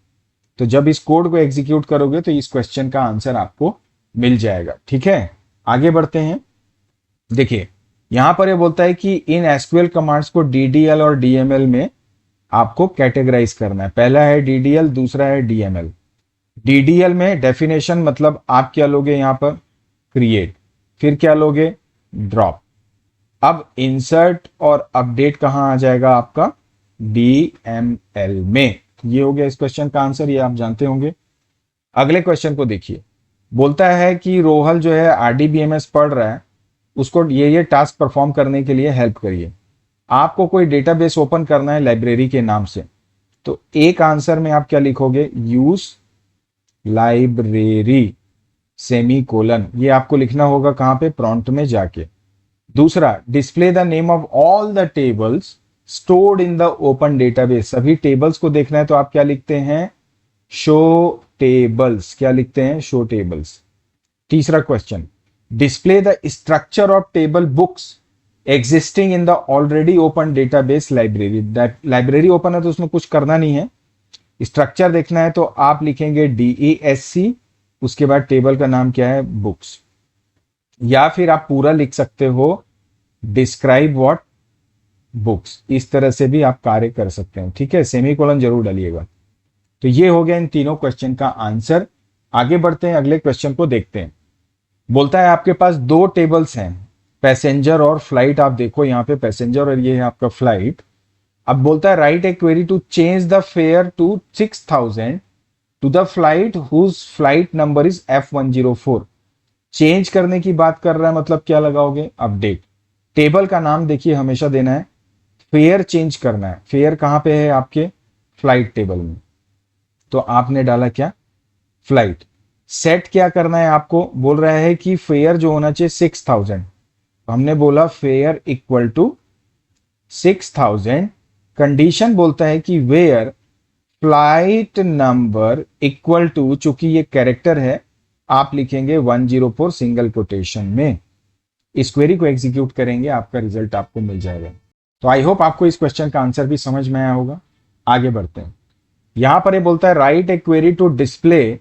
तो जब इस कोड को एग्जीक्यूट करोगे तो इस क्वेश्चन का आंसर आपको मिल जाएगा। ठीक है, आगे बढ़ते हैं। देखिए यहां पर ये बोलता है कि इन एसक्यूएल कमांड्स को डीडीएल और डीएमएल में आपको कैटेगराइज करना है। पहला है डीडीएल, दूसरा है डीएमएल। DDL में डेफिनेशन मतलब आप क्या लोगे यहां पर, क्रिएट, फिर क्या लोगे, ड्रॉप। अब इंसर्ट और अपडेट कहां आ जाएगा आपका, DML में। ये हो गया इस क्वेश्चन का आंसर, ये आप जानते होंगे। अगले क्वेश्चन को देखिए, बोलता है कि रोहल जो है RDBMS पढ़ रहा है, उसको ये टास्क परफॉर्म करने के लिए हेल्प करिए। आपको कोई डेटाबेस ओपन करना है लाइब्रेरी के नाम से, तो एक आंसर में आप क्या लिखोगे, यूज लाइब्रेरी सेमी कोलन, ये आपको लिखना होगा कहां पे, प्रॉम्प्ट में जाके। दूसरा, display the name of all the tables stored in the open database, सभी टेबल्स को देखना है तो आप क्या लिखते हैं, शो टेबल्स, क्या लिखते हैं, शो टेबल्स। तीसरा question, display the structure of table books existing in the already open database library, library open है तो उसमें कुछ करना नहीं है, स्ट्रक्चर देखना है तो आप लिखेंगे DESC, उसके बाद टेबल का नाम क्या है, बुक्स। या फिर आप पूरा लिख सकते हो, डिस्क्राइब व्हाट बुक्स, इस तरह से भी आप कार्य कर सकते हैं, ठीक है, सेमीकोलन जरूर डालिएगा। तो ये हो गया इन तीनों क्वेश्चन का आंसर। आगे बढ़ते हैं, अगले क्वेश्चन को देखते हैं। बोलता है आपके पास दो टेबल्स हैं, पैसेंजर और फ्लाइट, आप देखो यहाँ पे पैसेंजर और ये है आपका फ्लाइट। अब बोलता है write a query to change the fare to 6000 to the flight whose flight number is F104। Change करने की बात कर रहा है, मतलब क्या लगाओगे, अपडेट। टेबल का नाम देखिए हमेशा देना है, फेयर चेंज करना है, फेयर कहां पे है आपके, फ्लाइट टेबल में, तो आपने डाला क्या, फ्लाइट। सेट क्या करना है आपको, बोल रहा है कि फेयर जो होना चाहिए 6000, हमने बोला फेयर इक्वल टू 6000। कंडीशन बोलता है कि where flight number equal to, चूंकि ये कैरेक्टर है, आप लिखेंगे 104 सिंगल कोटेशन में। इस क्वेरी को एग्जीक्यूट करेंगे, आपका रिजल्ट आपको मिल जाएगा। तो आई होप आपको इस क्वेश्चन का आंसर भी समझ में आया होगा। आगे बढ़ते हैं, यहां पर ये बोलता है write a query to display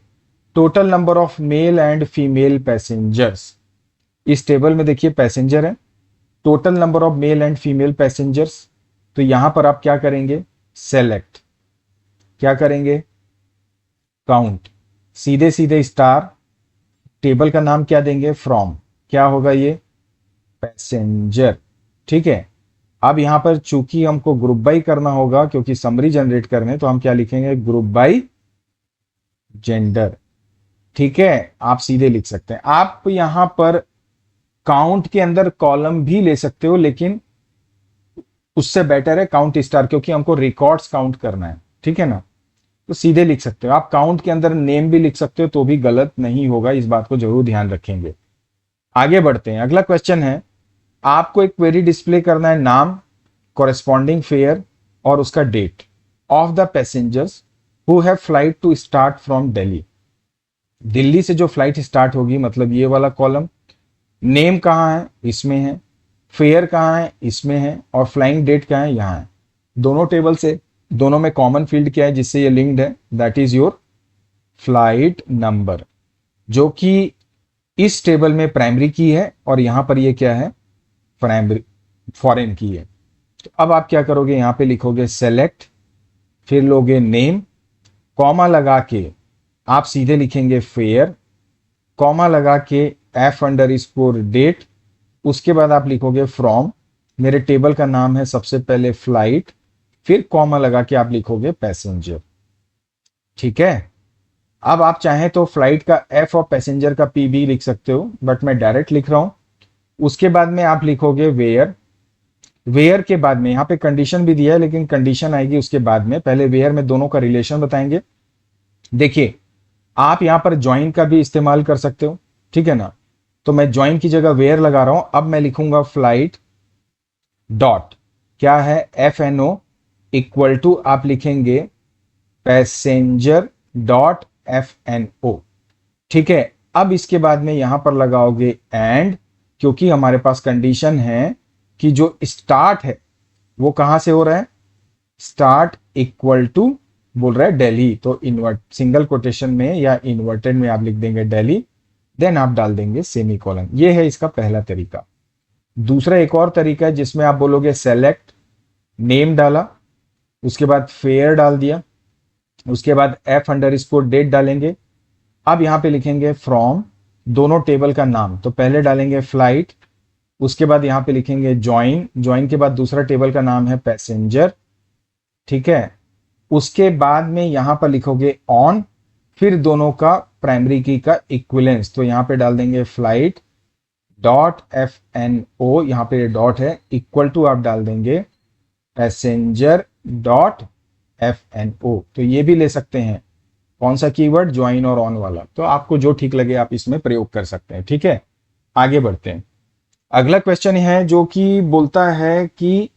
total number of male and female passengers. इस टेबल में देखिए पैसेंजर है, total number of male and female passengers, तो यहां पर आप क्या करेंगे, सेलेक्ट, क्या करेंगे, काउंट, सीधे सीधे स्टार, टेबल का नाम क्या देंगे, फ्रॉम, क्या होगा ये, पैसेंजर, ठीक है। अब यहां पर चूंकि हमको ग्रुप बाई करना होगा क्योंकि समरी जनरेट करने, तो हम क्या लिखेंगे, ग्रुप बाई जेंडर, ठीक है, आप सीधे लिख सकते हैं। आप यहां पर काउंट के अंदर कॉलम भी ले सकते हो, लेकिन उससे बेटर है काउंट स्टार, क्योंकि हमको रिकॉर्ड्स काउंट करना है, ठीक है ना, तो सीधे लिख सकते हो। आप काउंट के अंदर नेम भी लिख सकते हो तो भी गलत नहीं होगा, इस बात को जरूर ध्यान रखेंगे। आगे बढ़ते हैं, अगला क्वेश्चन है, आपको एक क्वेरी डिस्प्ले करना है, नाम, कॉरेस्पॉन्डिंग फेयर और उसका date of the passengers who have flight to start from Delhi. Delhi से जो फ्लाइट स्टार्ट होगी, मतलब ये वाला कॉलम, नेम कहाँ है, इसमें है, फेयर कहाँ है, इसमें है, और फ्लाइंग डेट कहाँ है, यहाँ है। दोनों टेबल से, दोनों में कॉमन फील्ड क्या है जिससे ये लिंक्ड है, that is your flight number, जो कि इस टेबल में प्राइमरी की है और यहां पर ये क्या है, प्राइमरी फॉरेन की है। तो अब आप क्या करोगे, यहां पे लिखोगे सेलेक्ट, फिर लोगे नेम, कॉमा लगा के आप सीधे लिखेंगे फेयर, कॉमा लगा के F_, डेट, उसके बाद आप लिखोगे फ्रॉम, मेरे टेबल का नाम है सबसे पहले फ्लाइट, फिर कॉमा लगा के आप लिखोगे पैसेंजर, ठीक है। अब आप चाहें तो फ्लाइट का F और पैसेंजर का P भी लिख सकते हो, बट मैं डायरेक्ट लिख रहा हूं। उसके बाद में आप लिखोगे वेयर, वेयर के बाद में, यहां पे कंडीशन भी दिया है लेकिन कंडीशन आएगी उसके बाद में, पहले वेयर में दोनों का रिलेशन बताएंगे। देखिए आप यहां पर ज्वाइन का भी इस्तेमाल कर सकते हो, ठीक है ना, तो मैं ज्वाइन की जगह वेयर लगा रहा हूं। अब मैं लिखूंगा फ्लाइट डॉट, क्या है, FNO इक्वल टू, आप लिखेंगे पैसेंजर डॉट FNO, ठीक है। अब इसके बाद में यहां पर लगाओगे एंड, क्योंकि हमारे पास कंडीशन है कि जो स्टार्ट है वो कहां से हो रहा है, स्टार्ट इक्वल टू बोल रहा है दिल्ली, तो इन्वर्ट सिंगल कोटेशन में या इन्वर्टेड में आप लिख देंगे दिल्ली, देन आप डाल देंगे सेमीकोलन। ये है इसका पहला तरीका। दूसरा एक और तरीका है जिसमें आप बोलोगे सेलेक्ट, नेम डाला, उसके बाद फेयर डाल दिया, उसके बाद F_, डेट डालेंगे, अब यहाँ पे लिखेंगे फ्रॉम दोनों टेबल का नाम, तो पहले डालेंगे फ्लाइट, उसके बाद यहाँ पे लिखेंगे ज्वाइन, ज्वाइन के बाद दूसरा टेबल का नाम है पैसेंजर, ठीक है। उसके बाद में यहाँ पर लिखोगे ऑन, फिर दोनों का प्राइमरी की का इक्विलेंस, तो यहाँ पे डाल देंगे फ्लाइट डॉट FNO, यहाँ पे डॉट है, इक्वल टू आप डाल देंगे पैसेंजर डॉट FNO। तो ये भी ले सकते हैं, कौन सा कीवर्ड, ज्वाइन और ऑन वाला, तो आपको जो ठीक लगे आप इसमें प्रयोग कर सकते हैं, ठीक है। आगे बढ़ते हैं। अगला क्वेश्चन है जो कि बोलता है कि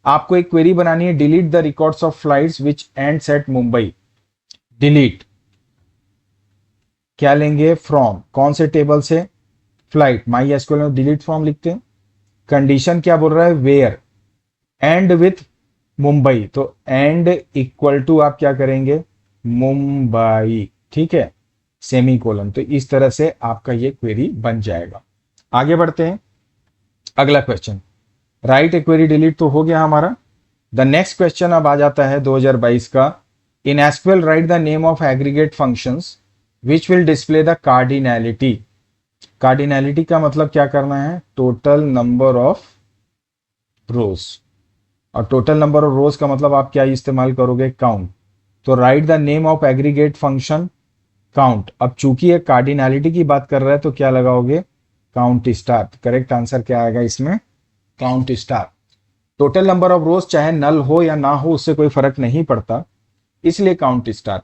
आपको एक क्वेरी बनानी है, delete the records of flights which ends at Mumbai. Delete क्या लेंगे, फ्रॉम, कौन से टेबल से, फ्लाइट, माई एसक्यूएल में डिलीट फ्रॉम लिखते हैं। कंडीशन क्या बोल रहा है, वेयर, एंड विथ मुंबई, तो एंड इक्वल टू आप क्या करेंगे, मुंबई, ठीक है, सेमी कोलन। तो इस तरह से आपका ये क्वेरी बन जाएगा। आगे बढ़ते हैं। अगला question, right a query delete तो हो गया हमारा। द नेक्स्ट क्वेश्चन अब आ जाता है 2022 का। In SQL right the name of aggregate functions which will display the cardinality. Cardinality का मतलब क्या करना है, टोटल नंबर ऑफ रोज, और टोटल नंबर ऑफ रोज का मतलब आप क्या इस्तेमाल करोगे, काउंट। तो right the name of aggregate function count. अब चूंकि ये कार्डिनैलिटी की बात कर रहा है तो क्या लगाओगे, काउंट स्टार। करेक्ट आंसर क्या आएगा इसमें, count star. Total number of रोज चाहे नल हो या ना हो उससे कोई फर्क नहीं पड़ता, इसलिए काउंट स्टार।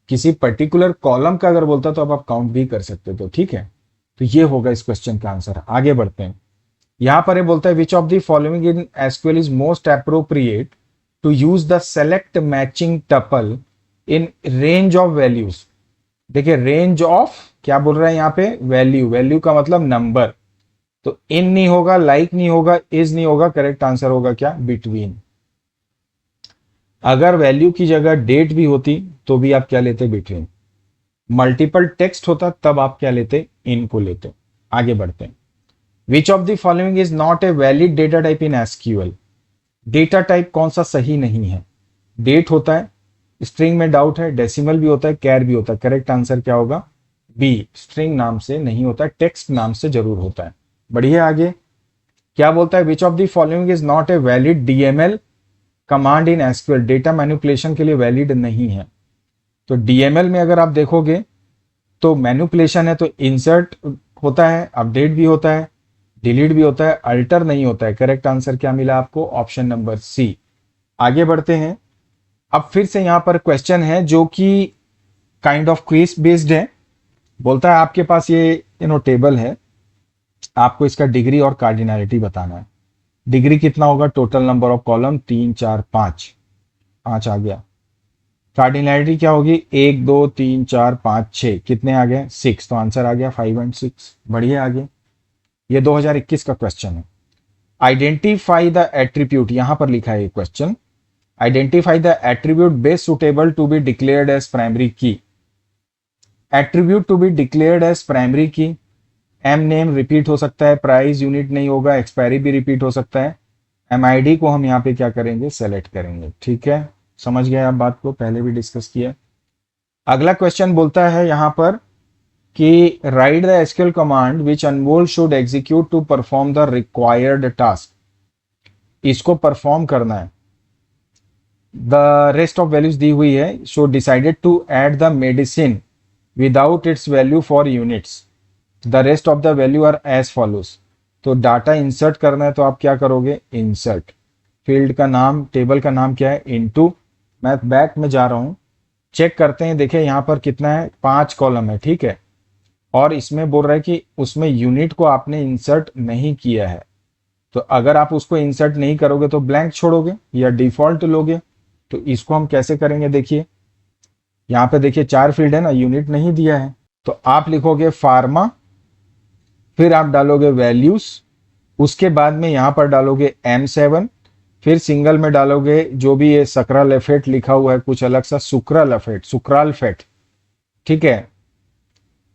किसी पर्टिकुलर कॉलम का अगर बोलता तो अब आप काउंट भी कर सकते हो, ठीक है। तो ये होगा इस क्वेश्चन का आंसर। आगे बढ़ते हैं। यहां पर ये बोलता है which of the following in SQL is most appropriate to use the select matching tuple in range of values. देखिए रेंज ऑफ क्या बोल रहा है यहाँ पे, वैल्यू, वैल्यू का मतलब नंबर, तो इन नहीं होगा, लाइक नहीं होगा, इज नहीं होगा, करेक्ट आंसर होगा क्या, बिटवीन। अगर वैल्यू की जगह डेट भी होती तो भी आप क्या लेते, बिटवीन। मल्टीपल टेक्स्ट होता तब आप क्या लेते, इन को लेते। आगे बढ़ते हैं। विच of the following is not a valid data type in SQL. Data type कौन सा सही नहीं है, डेट होता है, स्ट्रिंग में डाउट है, डेसिमल भी होता है, कैर भी होता है। करेक्ट आंसर क्या होगा, बी, स्ट्रिंग नाम से नहीं होता, टेक्स्ट नाम से जरूर होता है। बढ़िया आगे क्या बोलता है, which of the following is not a valid DML command in SQL. Data manipulation के लिए वैलिड नहीं है। तो DML में अगर आप देखोगे तो मैनिपुलेशन है, तो इंसर्ट होता है, अपडेट भी होता है, डिलीट भी होता है, अल्टर नहीं होता है। करेक्ट आंसर क्या मिला आपको, ऑप्शन नंबर सी। आगे बढ़ते हैं। अब फिर से यहां पर क्वेश्चन है जो कि काइंड ऑफ क्विज बेस्ड है। बोलता है आपके पास ये टेबल है, आपको इसका डिग्री और कार्डिनैलिटी बताना है। डिग्री कितना होगा, टोटल नंबर ऑफ कॉलम 3 4 5, 5 आ गया। कार्डिनैलिटी क्या होगी, 1 2 3 4 5 6, कितने आ गए, 6, तो आंसर आ गया 5 और 6। बढ़िया आगे। ये 2021 का क्वेश्चन है। आइडेंटिफाई द एट्रीब्यूट, यहां पर लिखा है question, identify the attribute best suitable to be declared as primary key. Attribute to be declared as primary key, एम नेम रिपीट हो सकता है, प्राइस यूनिट नहीं होगा, एक्सपायरी भी रिपीट हो सकता है। MID को हम यहाँ पे क्या करेंगे, सेलेक्ट करेंगे, ठीक है। समझ गए आप बात को, पहले भी डिस्कस किया। अगला क्वेश्चन बोलता है यहां पर कि write the SQL command which Anmol should execute to perform the required task. इसको परफॉर्म करना है। द रेस्ट ऑफ वैल्यूज दी हुई है, so decided to add the medicine without its value for units. The rest of the value are as follows. तो data insert करना है तो आप क्या करोगे, इंसर्ट, फील्ड का नाम, टेबल का नाम क्या है, इनटू। मैं बैक में जा रहा हूं, चेक करते हैं। देखिए यहां पर कितना है, 5 कॉलम है, ठीक है। और इसमें बोल रहा है कि उसमें यूनिट को आपने इंसर्ट नहीं किया है। तो अगर आप उसको इंसर्ट नहीं करोगे तो ब्लैंक छोड़ोगे या डिफॉल्ट लोगे। तो इसको हम कैसे करेंगे, देखिए यहां पे देखिए 4 फील्ड है ना, यूनिट नहीं दिया है। तो आप लिखोगे फार्मा, फिर आप डालोगे वैल्यूज, उसके बाद में यहां पर डालोगे M7, फिर सिंगल में डालोगे जो भी ये सक्रालेफेट लिखा हुआ है, कुछ अलग सा, सुक्रालफेट, सुक्रालफेट, ठीक है।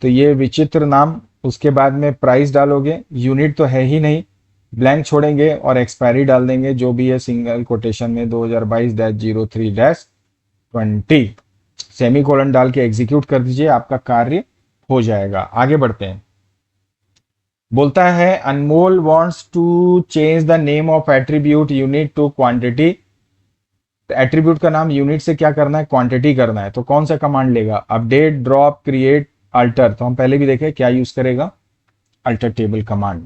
तो ये विचित्र नाम। उसके बाद में प्राइस डालोगे, यूनिट तो है ही नहीं, ब्लैंक छोड़ेंगे और एक्सपायरी डाल देंगे जो भी है सिंगल कोटेशन में 2022-03-20। सेमी कोलन डाल के एग्जीक्यूट कर दीजिए, आपका कार्य हो जाएगा। आगे बढ़ते हैं। बोलता है Anmol wants to change the name of attribute unit to quantity. Attribute का नाम यूनिट से क्या करना है, क्वांटिटी करना है। तो कौन सा कमांड लेगा, अपडेट, ड्रॉप, क्रिएट, अल्टर। तो हम पहले भी देखे क्या यूज करेगा, अल्टर टेबल कमांड।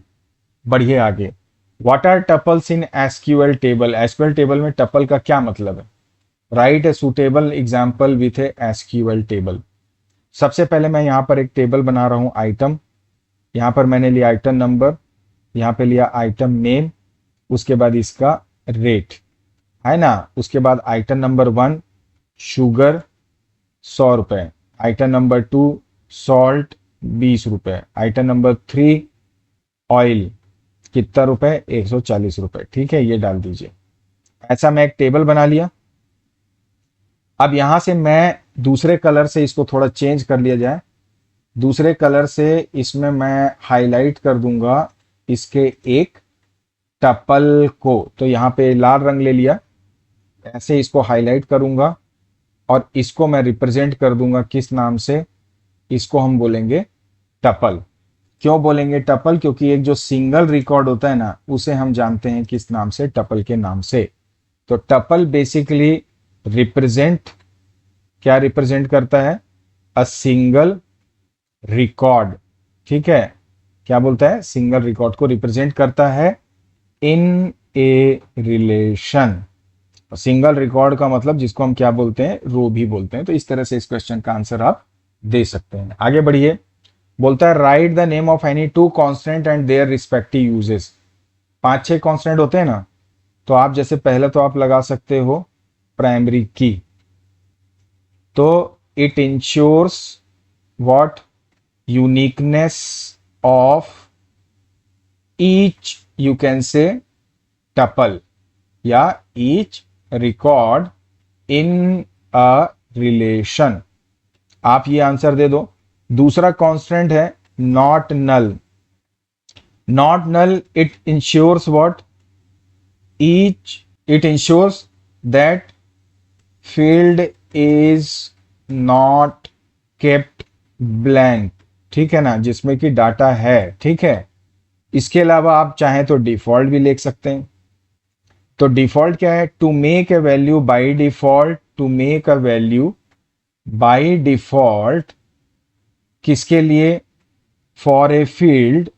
बढ़िए आगे। What are tuples in SQL table. SQL table में टपल का क्या मतलब है, write a suitable example with a SQL table. सबसे पहले मैं यहां पर एक टेबल बना रहा हूं आइटम। यहां पर मैंने लिया आइटम नंबर, यहां पे लिया आइटम नेम, उसके बाद इसका रेट है ना। उसके बाद आइटम नंबर 1 शुगर 100 रुपए, आइटम नंबर 2 सॉल्ट 20 रुपए, आइटम नंबर 3 ऑयल कितना रुपए, 140 रुपए। ठीक है, ये डाल दीजिए। ऐसा मैं एक टेबल बना लिया। अब यहां से मैं दूसरे कलर से इसको थोड़ा चेंज कर लिया जाए। दूसरे कलर से इसमें मैं हाईलाइट कर दूंगा इसके एक टपल को। तो यहां पे लाल रंग ले लिया, ऐसे इसको हाईलाइट करूंगा और इसको मैं रिप्रेजेंट कर दूंगा किस नाम से, इसको हम बोलेंगे टपल। क्यों बोलेंगे टपल, क्योंकि एक जो सिंगल रिकॉर्ड होता है ना, उसे हम जानते हैं किस नाम से, टपल के नाम से। तो टपल बेसिकली रिप्रेजेंट, क्या रिप्रेजेंट करता है, अ सिंगल रिकॉर्ड। ठीक है, क्या बोलता है, सिंगल रिकॉर्ड को रिप्रेजेंट करता है इन ए रिलेशन। सिंगल रिकॉर्ड का मतलब जिसको हम क्या बोलते हैं, रो भी बोलते हैं। तो इस तरह से इस क्वेश्चन का आंसर आप दे सकते हैं। आगे बढ़िए। बोलता है write the name of any two constant and their respective uses. 5-6 constant होते हैं ना, तो आप जैसे पहले तो आप लगा सकते हो प्राइमरी की। तो it ensures what, uniqueness of each, you can say tuple, या each record in a relation. आप ये आंसर दे दो। दूसरा कांस्टेंट है not null. Not null, it ensures what, each, it ensures that field is not kept blank. ठीक है ना, जिसमें कि डाटा है। ठीक है, इसके अलावा आप चाहें तो डिफॉल्ट भी लिख सकते हैं। तो डिफॉल्ट क्या है, to make a value by default, to make a value by default किसके लिए, for a field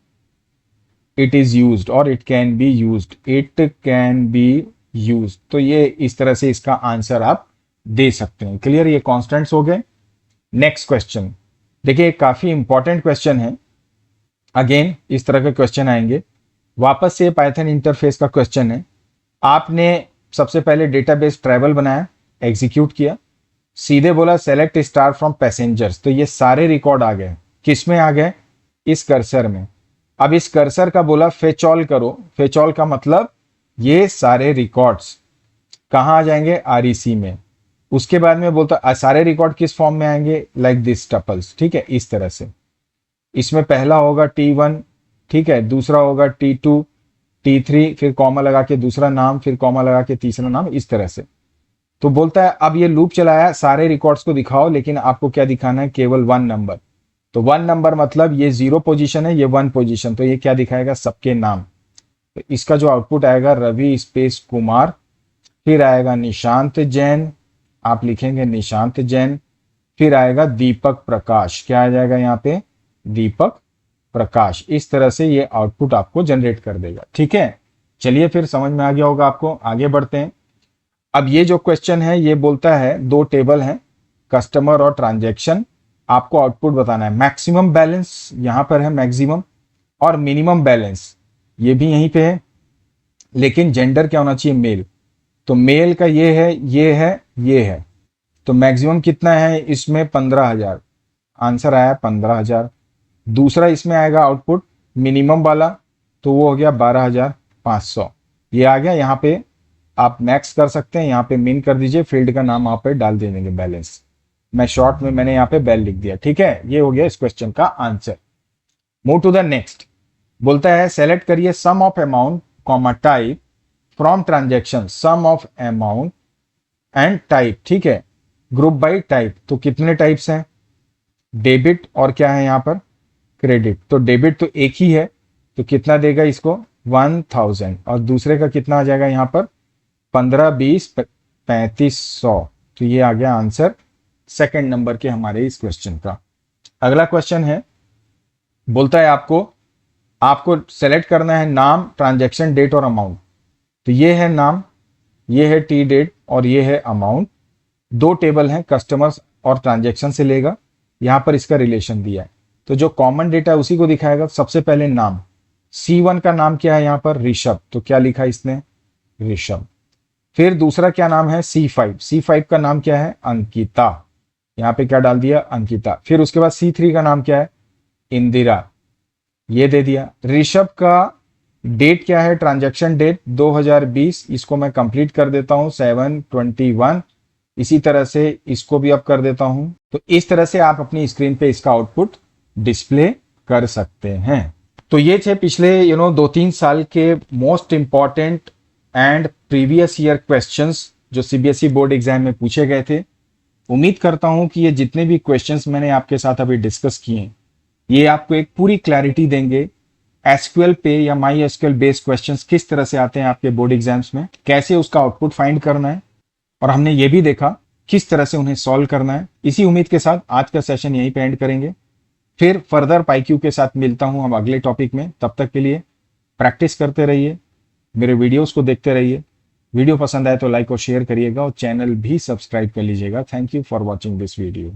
it is used और it can be used, it can be used. तो ये इस तरह से इसका आंसर आप दे सकते हैं। क्लियर, ये कॉन्स्टेंट्स हो गए। नेक्स्ट क्वेश्चन देखिए, काफी इंपॉर्टेंट क्वेश्चन है। अगेन इस तरह के क्वेश्चन आएंगे। वापस से पाइथन इंटरफेस का क्वेश्चन है। आपने सबसे पहले डेटाबेस ट्रैवल बनाया, एग्जीक्यूट किया, सीधे बोला सेलेक्ट स्टार फ्रॉम पैसेंजर्स। तो ये सारे रिकॉर्ड आ गए, किस में आ गए, इस कर्सर में। अब इस कर्सर का बोला फेच ऑल करो। फेच ऑल का मतलब ये सारे रिकॉर्ड्स कहां आ जाएंगे, आरईसी में। उसके बाद में बोलता सारे रिकॉर्ड किस फॉर्म में आएंगे, लाइक दिस टपल्स। ठीक है, इस तरह से। इसमें पहला होगा T1, ठीक है, दूसरा होगा T2, T3, फिर कॉमा लगा के दूसरा नाम, फिर कॉमा लगा के तीसरा नाम, इस तरह से। तो बोलता है अब ये लूप चलाया, सारे रिकॉर्ड्स को दिखाओ, लेकिन आपको क्या दिखाना है, केवल 1 नंबर। तो 1 नंबर मतलब ये 0 पोजीशन है, ये 1 पोजीशन। तो ये क्या दिखाएगा, सबके नाम। तो इसका जो आउटपुट आएगा रवि स्पेस कुमार, फिर आएगा निशांत जैन, आप लिखेंगे निशांत जैन, फिर आएगा दीपक प्रकाश। क्या आ जाएगा यहाँ पे, दीपक प्रकाश। इस तरह से ये आउटपुट आपको जनरेट कर देगा। ठीक है, चलिए फिर समझ में आ गया होगा आपको। आगे बढ़ते हैं। अब ये जो क्वेश्चन है ये बोलता है 2 टेबल हैं, कस्टमर और ट्रांजैक्शन। आपको आउटपुट बताना है। मैक्सिमम बैलेंस यहां पर है, मैक्सिमम, और मिनिमम बैलेंस ये भी यहीं पे है, लेकिन जेंडर क्या होना चाहिए, मेल। तो मेल का ये है, ये है, ये है। तो मैक्सिमम कितना है इसमें, 15,000। आंसर आया 15,000। दूसरा इसमें आएगा आउटपुट मिनिमम वाला, तो वो हो गया 12,500। ये आ गया। यहाँ पे आप मैक्स कर सकते हैं, यहाँ पे मिन कर दीजिए, फील्ड का नाम वहां पे डाल देंगे बैलेंस। मैं शॉर्ट में मैंने यहाँ पे बैल लिख दिया। ठीक है, ये हो गया इस क्वेश्चन का answer. Move to the next. बोलता है सेलेक्ट करिए sum of amount comma type from transaction, sum of amount and type. ठीक है, ग्रुप बाई टाइप। तो कितने टाइप्स हैं, डेबिट और क्या है यहाँ पर क्रेडिट। तो डेबिट तो एक ही है, तो कितना देगा इसको 1000, और दूसरे का कितना आ जाएगा यहाँ पर 15, 20, 3500। तो ये आ गया आंसर सेकंड नंबर के हमारे इस क्वेश्चन का। अगला क्वेश्चन है, बोलता है आपको आपको सेलेक्ट करना है नाम, ट्रांजैक्शन डेट और अमाउंट। तो ये है नाम, ये है टी डेट और ये है अमाउंट। दो टेबल हैं, कस्टमर्स और ट्रांजैक्शन से लेगा। यहां पर इसका रिलेशन दिया है, तो जो कॉमन डेटा है उसी को दिखाएगा। सबसे पहले नाम, C1 का नाम क्या है यहाँ पर ऋषभ, तो क्या लिखा इसने ऋषभ। फिर दूसरा क्या नाम है C5 का नाम क्या है अंकिता, यहाँ पे क्या डाल दिया अंकिता। फिर उसके बाद C3 का नाम क्या है इंदिरा, ये दे दिया। ऋषभ का डेट क्या है ट्रांजैक्शन डेट 2020, इसको मैं कंप्लीट कर देता हूं 7/21। इसी तरह से इसको भी अब कर देता हूं। तो इस तरह से आप अपनी स्क्रीन पे इसका आउटपुट डिस्प्ले कर सकते हैं। तो ये थे पिछले 2-3 साल के most important and previous year questions जो सीबीएसई बोर्ड एग्जाम में पूछे गए थे। उम्मीद करता हूं कि ये जितने भी क्वेश्चंस मैंने आपके साथ अभी डिस्कस किए ये आपको एक पूरी क्लैरिटी देंगे एसक्यूएल पे या माई एसक्यूएल बेस्ड क्वेश्चंस किस तरह से आते हैं आपके बोर्ड एग्जाम्स में, कैसे उसका आउटपुट फाइंड करना है, और हमने ये भी देखा किस तरह से उन्हें सॉल्व करना है। इसी उम्मीद के साथ आज का सेशन यहीं पे एंड करेंगे। फिर फर्दर पाईक्यू के साथ मिलता हूं हम अगले टॉपिक में। तब तक के लिए प्रैक्टिस करते रहिए, मेरे वीडियोस को देखते रहिए। वीडियो पसंद आए तो लाइक और शेयर करिएगा और चैनल भी सब्सक्राइब कर लीजिएगा। Thank you for watching this video.